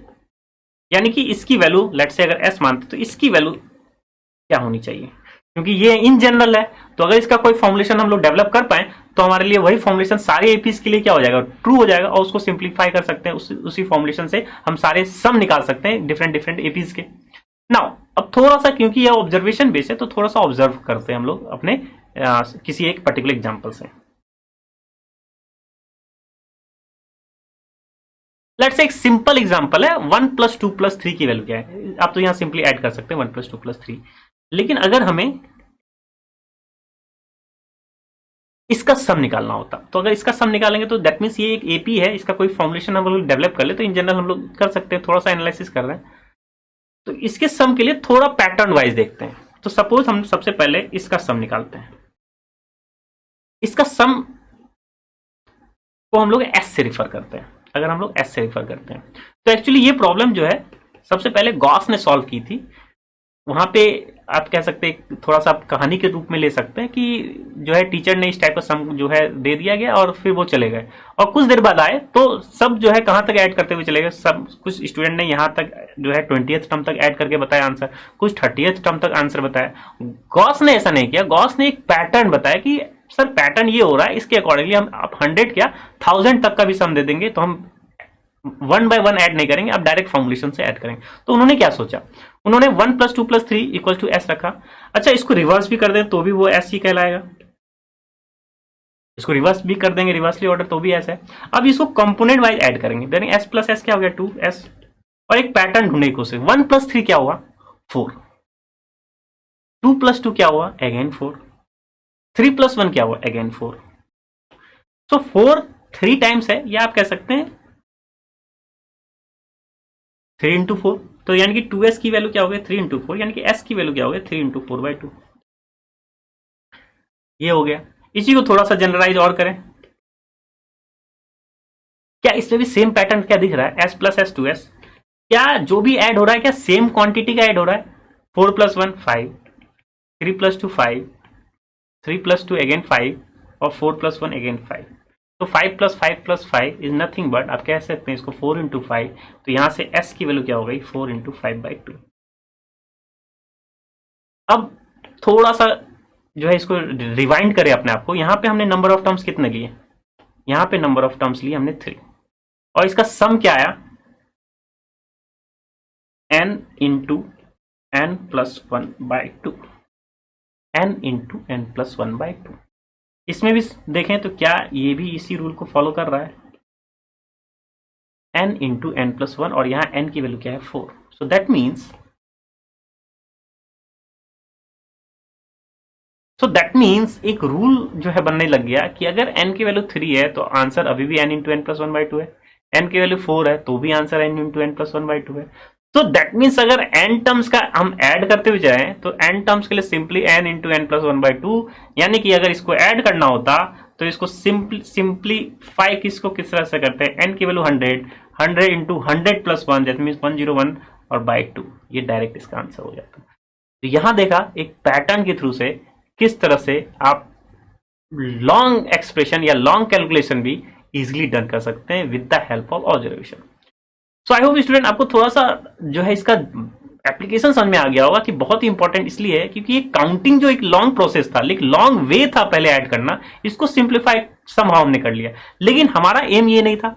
यानी कि इसकी वैल्यू लेट से अगर s मानते तो इसकी वैल्यू क्या होनी चाहिए? क्योंकि ये इन जनरल है, तो अगर इसका कोई फॉर्मुलेशन हम लोग डेवलप कर पाए तो हमारे लिए वही फॉर्मुलेशन सारे एपीज के लिए क्या हो जाएगा? ट्रू हो जाएगा, और उसको सिंप्लीफाई कर सकते हैं। उसी फॉर्मुलेशन से हम सारे सम निकाल सकते हैं डिफरेंट एपीज के। नाउ अब थोड़ा सा, क्योंकि ये ऑब्जर्वेशन बेस है, तो थोड़ा सा ऑब्जर्व करते हैं हम लोग अपने किसी एक पर्टिकुलर एग्जांपल से। लेट्स से एक सिंपल एग्जांपल है, 1 प्लस 2 प्लस 3 की वैल्यू क्या है? आप तो यहां सिंपली ऐड कर सकते हैं 1 प्लस 2 प्लस 3। लेकिन अगर हमें इसका सम निकालना होता, तो अगर इसका सम निकालेंगे तो दैट मीन्स ये एक एपी है, इसका कोई फॉर्मुलेशन हम लोग डेवलप कर ले तो इन जनरल हम लोग कर सकते हैं। थोड़ा सा एनालिसिस कर रहे हैं तो इसके सम के लिए थोड़ा पैटर्न वाइज देखते हैं। तो सपोज हम सबसे पहले इसका सम निकालते हैं। इसका सम को हम लोग एस से रिफर करते हैं। अगर हम लोग एस से रिफर करते हैं तो एक्चुअली ये प्रॉब्लम जो है सबसे पहले गॉस ने सॉल्व की थी। वहां पे आप कह सकते हैं, थोड़ा सा आप कहानी के रूप में ले सकते हैं कि जो है टीचर ने इस टाइप का सम जो है दे दिया गया और फिर वो चले गए, और कुछ देर बाद आए तो सब जो है कहां तक ऐड करते हुए चले गए। सब कुछ स्टूडेंट ने यहां तक जो है 20th टर्म तक ऐड करके बताया आंसर, कुछ 30th टर्म तक आंसर बताया। गॉस ने ऐसा नहीं किया, गॉस ने एक पैटर्न बताया कि सर पैटर्न ये हो रहा है, इसके अकॉर्डिंगली हम आप 100 क्या 1000 तक का भी सम दे देंगे तो हम 1 by 1 ऐड नहीं करेंगे, आप डायरेक्ट फॉर्मुलेशन से ऐड करेंगे। तो उन्होंने क्या सोचा, उन्होंने 1 + 2 + 3 = s रखा। अच्छा, इसको रिवर्स भी कर दें तो भी वो s ही कहलाएगा, इसको रिवर्स भी कर देंगे, रिवर्सली ऑर्डर, तो भी s है। अब इसको कंपोनेंट वाइज ऐड करेंगे, देन s + s क्या हो गया 2s, और एक पैटर्न ढूंढने की कोशिश। 1 + 3 क्या हुआ 4, 2 + 2 क्या हुआ अगेन 4, 3 + 1 क्या हुआ अगेन 4। सो 4 3 टाइम्स है, या आप कह सकते हैं 3 × 4, तो यानी कि 2s की वैल्यू क्या हो गई 3 × 4, यानी कि s की वैल्यू क्या हो गई 3 × 4/2। ये हो गया। इसी को थोड़ा सा जनरलाइज और करें, क्या इसमें भी सेम पैटर्न क्या दिख रहा है, s + s 2s, क्या जो भी ऐड हो रहा है क्या सेम क्वांटिटी का ऐड हो रहा है। 4 + 1 5, 3 + 2 5, 3 + 2 अगेन 5, और 4 + 1 अगेन 5। तो 5 + 5 + 5 इज नथिंग बट, आप कह सकते हैं इसको 4 × 5, तो यहां से s की वैल्यू क्या हो गई 4 × 5/2। अब थोड़ा सा जो है इसको रिवाइंड करें अपने आप को, यहां पे हमने नंबर ऑफ टर्म्स कितने लिए, यहां पे नंबर ऑफ टर्म्स लिए हमने 3, और इसका सम क्या आया n × n + 1/2, n × n + 1/2। इसमें भी देखें तो क्या ये भी इसी रूल को फॉलो कर रहा है, n × n + 1, और यहां n की वैल्यू क्या है 4। सो दैट मीन्स एक रूल जो है बनने लग गया कि अगर n की वैल्यू 3 है तो आंसर अभी भी n × n + 1/2 है, n की वैल्यू 4 है तो भी आंसर n × n + 1/2 है। तो दैट मीन्स अगर n टर्म्स का हम ऐड करते हुए जाएं तो n टर्म्स के लिए सिंपली n × n + 1/2, यानी कि अगर इसको ऐड करना होता तो इसको सिंपलीफाई किसको किस तरह से करते हैं, n की वैल्यू 100, 100 × 100 + 1 दैट मीन्स 101 और /2, ये डायरेक्ट इसका आंसर हो जाता। तो यहां देखा एक पैटर्न के थ्रू से किस तरह से आप लॉन्ग एक्सप्रेशन या लॉन्ग कैलकुलेशन भी इजिली डन कर सकते हैं with the help of observation. So I hope student आपको थोड़ा सा जो है इसका एप्लीकेशन समझ में आ गया होगा कि बहुत ही इंपॉर्टेंट इसलिए है क्योंकि ये काउंटिंग जो एक लॉन्ग प्रोसेस था, एक लॉन्ग वे था पहले ऐड करना, इसको सिंप्लीफाई समहाउ हमने कर लिया, लेकिन हमारा एम ये नहीं था।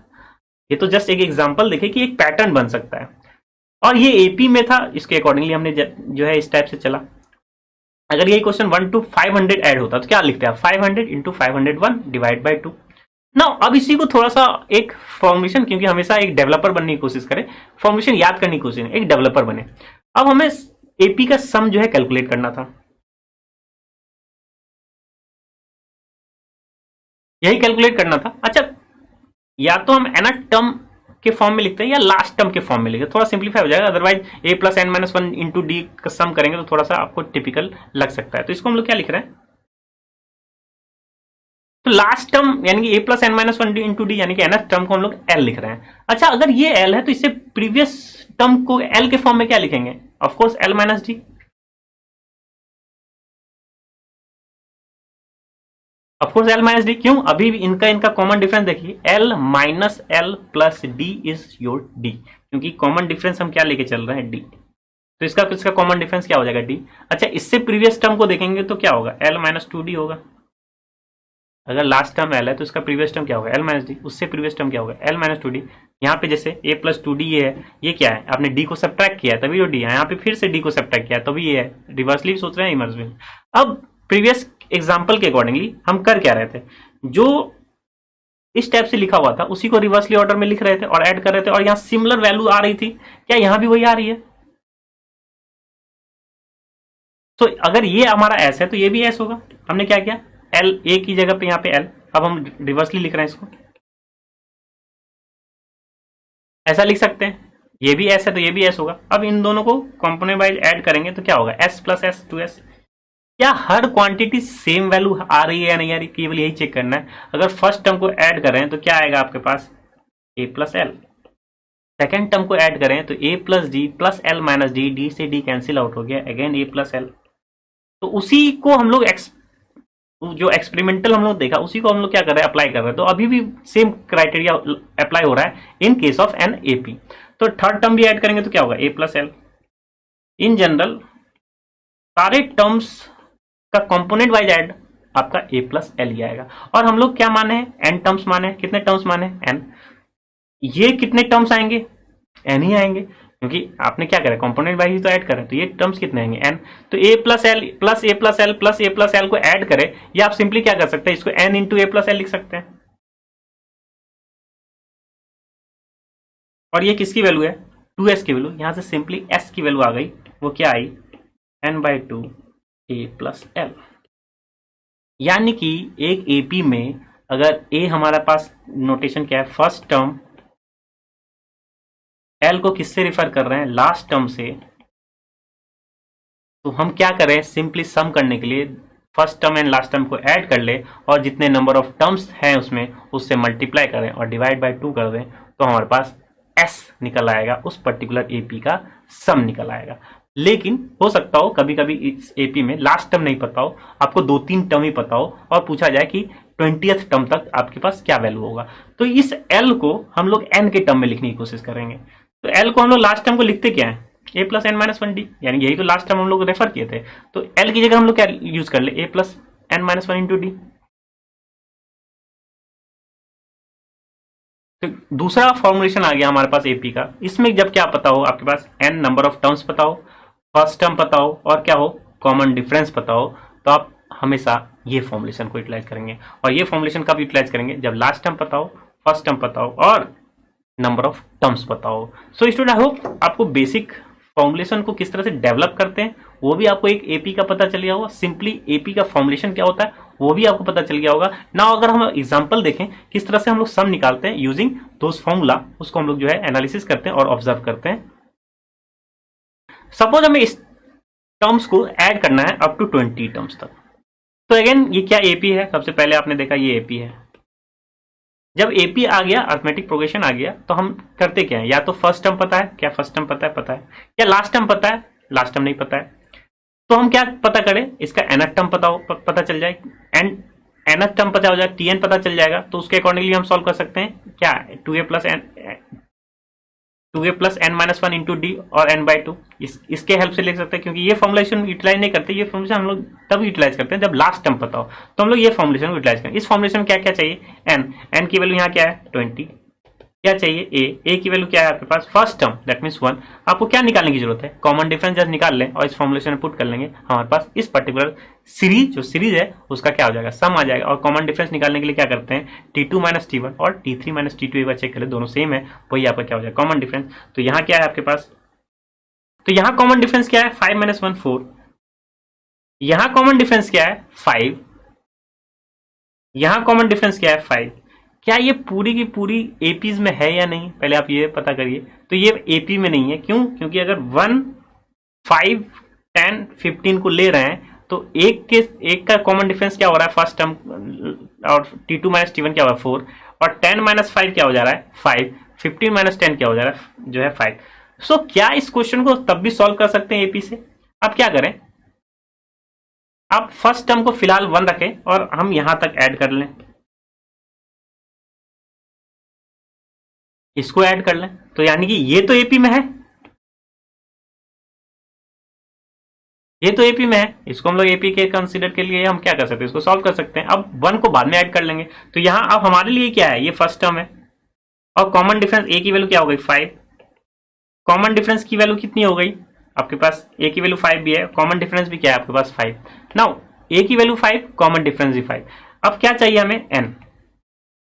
ये तो जस्ट एक एग्जांपल देखे कि एक पैटर्न बन सकता है, और ये एपी में था, इसके अकॉर्डिंगली हमने जो है इस टाइप से चला। अगर ये क्वेश्चन 1 to 500 ऐड होता तो क्या लिखते हैं 500 × 501 / 2। ना अब इसी को थोड़ा सा एक फॉर्मुलेशन, क्योंकि हमेशा एक डेवलपर बनने की कोशिश करें, फॉर्मुलेशन याद करने की कोशिश, एक डेवलपर बने। अब हमें एपी का सम जो है कैलकुलेट करना था, यही कैलकुलेट करना था। अच्छा, या तो हम nth टर्म के फॉर्म में लिखते हैं या लास्ट टर्म के फॉर्म में लिखते हैं, थोड़ा सिंप्लीफाई हो जाएगा, अदरवाइज a + n - 1 × d का सम करेंगे तो थोड़ा सा आपको टिपिकल लग सकता है। तो इसको हम लोग क्या लिख रहे हैं, तो लास्ट टर्म यानी कि a + n - 1 × d यानी कि nth टर्म को हम लोग l लिख रहे हैं। अच्छा, अगर ये l है तो इससे प्रीवियस टर्म को l के फॉर्म में क्या लिखेंगे, of course l - d, of course l - d। क्यों, अभी इनका कॉमन डिफरेंस देखिए, l - l + d is your d, क्योंकि कॉमन डिफरेंस हम क्या लेके चल रहे हैं d, तो इसका कॉमन डिफरेंस क्या हो जाएगा d। अच्छा, इससे प्रीवियस टर्म को देखेंगे तो क्या होगा l - 2d होगा। अगर लास्ट टर्म l है तो इसका प्रीवियस टर्म क्या होगा l - d, उससे प्रीवियस टर्म क्या होगा l - 2d। यहाँ पे जैसे a + 2d ये है, ये क्या है, आपने d को सब्ट्रैक्ट किया है तभी जो d है, यहाँ पे फिर से d को सब्ट्रैक्ट किया है तभी ये है, रिवर्सली सोच रहे हैं इमर्सली। अब प्रीवियस एग्जाम्पल के अकॉर्डिंगली हम कर क्या रहे थे, जो इस टाइप से लिखा हुआ था उसी को रिवर्सली ऑर्डर में लिख रहे थे और ऐड कर रहे थे, और यहाँ सिमिलर वैल्यू आ रही थी, क्या यहाँ भी वही आ रही है। तो अगर ये हमारा s है तो ये भी s होगा। हमने क्या किया, l a की जगह पे यहाँ पे l, अब हम रिवर्सली लिख रहे हैं इसको, ऐसा लिख सकते हैं, ये भी s है तो ये भी s होगा। अब इन दोनों को कंपोनेंट वाइज ऐड करेंगे तो क्या होगा s + s 2s। क्या हर क्वांटिटी सेम वैल्यू आ रही है या नहीं आ रही, केवल यही चेक करना है। अगर फर्स्ट टर्म को ऐड करें तो क्या आएगा आपके पास a + l, सेकेंड टर्म को ऐड करें तो a + d + l - d, d से d कैंसिल आउट हो गया, अगेन a + l। तो उसी को हम लोग जो एक्सपेरिमेंटल हम लोग देखा उसी को हम लोग क्या कर रहे हैं, अप्लाई कर रहे हैं। तो अभी भी सेम क्राइटेरिया अप्लाई हो रहा है in case of an AP. तो थर्ड टर्म भी ऐड करेंगे तो क्या होगा a + l। इन जनरल सारे टर्म्स का कंपोनेंट वाइज ऐड आपका a प्लस एल ही आएगा। और हम लोग क्या माने हैं, n टर्म्स माने हैं। कितने टर्म्स माने हैं, n। ये कितने टर्म्स आएंगे, n ही आएंगे, क्योंकि आपने क्या करा, कंपोनेंट वाइज तो ऐड करें, तो ये टर्म्स कितने आएंगे, n। तो a plus L plus A plus L plus A plus L को ऐड करें, या आप सिंपली क्या कर सकते हैं, इसको n इंटू ए प्लस एल लिख सकते हैं। और ये किसकी वैल्यू है, 2s की वैल्यू। यहां से सिंपली s की वैल्यू आ गई, वो क्या आई, n/2 a प्लस एल। यानी कि एक एपी में अगर a हमारा पास नोटेशन क्या है, फर्स्ट टर्म, l को किससे रिफर कर रहे हैं, लास्ट टर्म से, तो हम क्या करें, सिंपली सम करने के लिए first term and last term को ऐड कर ले और जितने नंबर ऑफ टर्म्स हैं उसमें उससे मल्टीप्लाई करें और डिवाइड बाय 2 कर दें, तो हमारे पास s निकल आएगा, उस पर्टिकुलर एपी का सम निकल आएगा। लेकिन हो सकता हो कभी कभी इस एपी में लास्ट टर्म नहीं पता हो, आपको 2-3 टर्म ही पता हो और पूछा जाए कि 20th टर्म तक आपके पास क्या वैल्यू होगा, तो इस l को हम लोग n के टर्म में लिखने की कोशिश करेंगे। तो l को हम लोग लास्ट टर्म को लिखते क्या है, a plus n minus 1 d, यानी यही तो लास्ट टाइम हम लोग रेफर किए थे। तो l की जगह हम लोग क्या यूज कर ले, a plus n minus 1 into d. तो दूसरा फॉर्मुलेशन आ गया हमारे पास एपी का। इसमें जब क्या पता हो, आपके पास n नंबर ऑफ टर्म्स पता हो, फर्स्ट टर्म पता हो और क्या हो, कॉमन डिफरेंस पता हो, तो आप हमेशा ये फॉर्मुलेशन को यूटिलाइज करेंगे। और ये फॉर्मुलेशन कब यूटिलाइज करेंगे, जब लास्ट टर्म पता हो, फर्स्ट टर्म पता हो और नंबर ऑफ टर्म्स पता हो। सो स्टूडेंट, आई होप आपको बेसिक फॉर्मुलेशन को किस तरह से डेवलप करते हैं वो भी आपको एक एपी का पता चल गया होगा। सिंपली एपी का फॉर्मुलेशन क्या होता है वो भी आपको पता चल गया होगा ना। अगर हम एग्जांपल देखें किस तरह से हम लोग सम निकालते हैं यूजिंग दोस फॉर्मूला, उसको हम लोग जो है एनालिसिस करते हैं और ऑब्जर्व करते हैं। सपोज हमें इस टर्म्स को ऐड करना है अप टू 20 टर्म्स तक। तो अगेन ये क्या एपी है, सबसे पहले आपने देखा ये एपी है। जब एपी आ गया, अरिथमेटिक प्रोग्रेशन आ गया, तो हम करते क्या है, या तो फर्स्ट टर्म पता है, क्या फर्स्ट टर्म पता है, पता है, या लास्ट टर्म पता है, लास्ट टर्म नहीं पता है, तो हम क्या पता करें, इसका nth टर्म पता चल जाए, एंड nth टर्म पता हो जाए, tn पता चल जाएगा, तो उसके अकॉर्डिंगली हम सॉल्व कर सकते हैं क्या, 2a plus n minus 1 into d और n/2 इसके हेल्प से लिख सकते हैं, क्योंकि ये फॉर्मुलेशन यूटिलाइज नहीं करते, ये फॉर्मुलेशन हम लोग तब यूटिलाइज करते हैं जब लास्ट टर्म पता हो, तो हम लोग ये फॉर्मुलेशन यूटिलाइज करें। इस फॉर्मुलेशन में क्या क्या चाहिए, n की वैल्यू यहाँ क्या है 20, क्या चाहिए a की वैल्यू क्या है आपके पास, फर्स्ट टर्म दैट मींस 1। आपको क्या निकालने की जरूरत है, कॉमन डिफरेंस जस्ट निकाल लें और इस फॉर्मुलेशन में पुट कर लेंगे, हमारे पास इस पर्टिकुलर सीरीज जो सीरीज है उसका क्या हो जाएगा, सम आ जाएगा। और कॉमन डिफरेंस निकालने के लिए क्या करते हैं, t2 माइनस t1 और t3 माइनस t2 एक बार चेक करें, दोनों सेम है, वही आपका क्या हो जाएगा कॉमन डिफरेंस। तो यहाँ क्या है आपके पास, तो यहाँ कॉमन डिफरेंस क्या है 5 माइनस 1 4, यहाँ कॉमन डिफरेंस क्या है 5, यहाँ कॉमन डिफरेंस क्या है 5। क्या ये पूरी की पूरी एपीज में है या नहीं, पहले आप ये पता करिए। तो ये एपी में नहीं है, क्यों, क्योंकि अगर 1 5 10 15 को ले रहे हैं तो एक का कॉमन डिफरेंस क्या हो रहा है फर्स्ट टर्म, और t2 माइनस t1 क्या हो रहा है 4, और 10 माइनस 5 क्या हो जा रहा है 5, 15 माइनस 10 क्या हो जा रहा है जो है 5। सो क्या इस क्वेश्चन को तब भी सॉल्व कर सकते हैं एपी से। आप क्या करें, आप फर्स्ट टर्म को फिलहाल 1 रखें और हम यहां तक ऐड कर लें, इसको ऐड कर लें, तो यानी कि ये तो एपी में है, ये तो एपी में है, इसको हम लोग एपी के कंसीडर के लिए हम क्या कर सकते हैं, इसको सॉल्व कर सकते हैं। अब 1 को बाद में ऐड कर लेंगे, तो यहां अब हमारे लिए क्या है, ये फर्स्ट टर्म है और कॉमन डिफरेंस ए की वैल्यू क्या हो गई 5, कॉमन डिफरेंस की वैल्यू कितनी हो गई आपके पास, ए की वैल्यू 5 भी है, कॉमन डिफरेंस भी क्या है आपके पास 5। नाउ ए की वैल्यू 5, कॉमन डिफरेंस भी 5। अब क्या चाहिए हमें,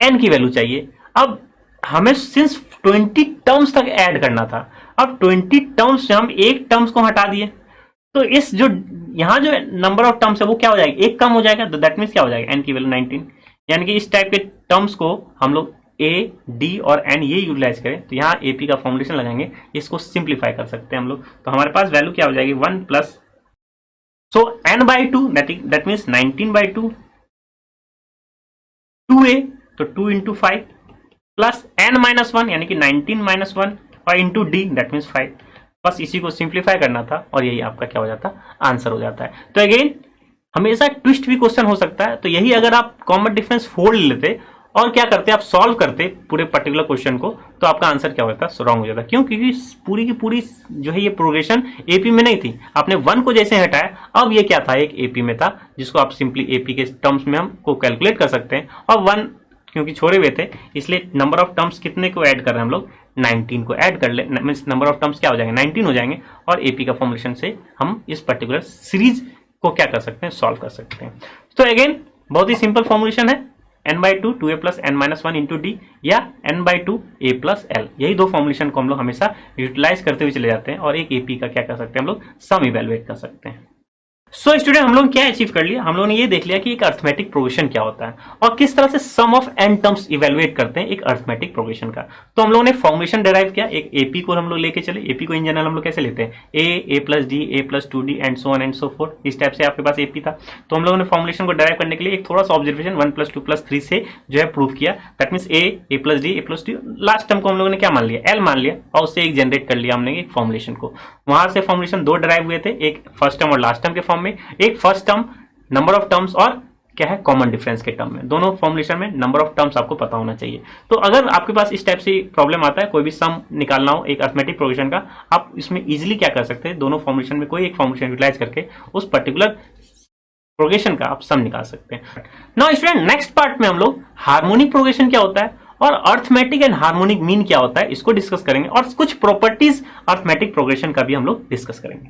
एन की वैल्यू चाहिए। अब हमें सिंस 20 टर्म्स तक ऐड करना था, अब 20 टर्म्स से हम एक टर्म्स को हटा दिए, तो इस जो यहाँ जो नंबर ऑफ टर्म्स है वो क्या हो जाएगा, एक कम हो जाएगा, तो दैट मीन्स क्या हो जाएगा, एन की वैल्यू 19। यानी कि इस टाइप के टर्म्स को हम लोग ए डी और एन ये यूटिलाइज करें, तो यहाँ एपी का फॉर्मुलेशन लगाएंगे, इसको सिंप्लीफाई कर सकते हैं हम लोग। तो हमारे पास वैल्यू क्या हो जाएगी 1 plus, so n/2 that means 19/2, 2a तो 2 इंटू 5 प्लस n-1 यानी कि 19 माइनस 1 और इंटू डी दैट मीन्स 5। बस इसी को सिंप्लीफाई करना था और यही आपका क्या हो जाता, आंसर हो जाता है। तो अगेन हमेशा ट्विस्ट भी क्वेश्चन हो सकता है, तो यही अगर आप कॉमन डिफरेंस 4 ले लेते और क्या करते आप सॉल्व करते पूरे पर्टिकुलर क्वेश्चन को, तो आपका आंसर क्या होता रॉन्ग हो जाता। क्यों? क्योंकि पूरी की पूरी जो है ये प्रोग्रेशन एपी में नहीं थी, आपने 1 को जैसे हटाया, अब ये क्या था, एक एपी में था, जिसको आप सिंपली एपी के टर्म्स में हम को कैलकुलेट कर सकते हैं। और 1 क्योंकि छोड़े हुए थे, इसलिए नंबर ऑफ टर्म्स कितने को ऐड कर रहे हैं हम लोग, 19 को ऐड कर ले, मींस नंबर ऑफ टर्म्स क्या हो जाएंगे, 19 हो जाएंगे। और एपी का फॉर्मुलेशन से हम इस पर्टिकुलर सीरीज को क्या कर सकते हैं, सॉल्व कर सकते हैं। तो अगेन बहुत ही सिंपल फॉर्मुलेशन है, n/2 2a plus n-1 into d या n/2 a plus l, यही दो फॉर्मुलेशन को हम लोग हमेशा यूटिलाइज करते हुए चले जाते हैं और एक एपी का क्या कर सकते हैं हम लोग, सम इवेलुएट कर सकते हैं। सो स्टूडेंट, हम लोग क्या अचीव कर लिया, हम लोगों ने ये देख लिया कि एक अर्थमेटिक प्रोग्रेशन क्या होता है और किस तरह से सम ऑफ n टर्म्स इवेलुएट करते हैं एक अर्थमेटिक प्रोग्रेशन का। तो हम लोगों ने फॉर्मुलेशन डिराइव किया, एक एपी को हम लोग लेके चले। एपी को इन जनरल हम लोग कैसे लेते हैं, a plus d a plus 2d and so on and so fourth, इस टाइप से आपके पास एपी था। तो हम लोगों ने फॉर्मुलेशन को डिराइव करने के लिए एक थोड़ा सा ऑब्जर्वेशन 1 + 2 + 3 से जो है प्रूव किया। That means a plus d a plus 2, last term को हम लोगों ने क्या मान लिया, l मान लिया, और उससे एक जनरेट कर लिया हमने एक फॉर्मुलेशन को। वहां से फॉर्मुलेशन दो डिराइव हुए थे, एक फर्स्ट टर्म और लास्ट टर्म के फॉर्म में, एक first term number of terms और क्या है कॉमन डिफरेंस के टर्म में। दोनों फॉर्मुलेशन में नंबर ऑफ टर्म्स आपको पता होना चाहिए। तो अगर आपके पास इस टाइप से प्रॉब्लम आता है, कोई भी सम निकालना हो एक अर्थमेटिक प्रोग्रेशन का, आप इसमें इजीली क्या कर सकते हैं, दोनों फॉर्मुलेशन में कोई एक फॉर्मुलेशन यूटिलाइज करके उस पर्टिकुलर प्रोग्रेशन का आप सम निकाल सकते हैं। नाउ स्टूडेंट, नेक्स्ट पार्ट में हम लोग हार्मोनिक प्रोग्रेशन क्या होता है और अर्थमेटिक एंड हार्मोनिक मीन क्या होता है इसको डिस्कस करेंगे, और कुछ प्रॉपर्टीज अर्थमेटिक प्रोग्रेशन का भी हम लोग डिस्कस करेंगे।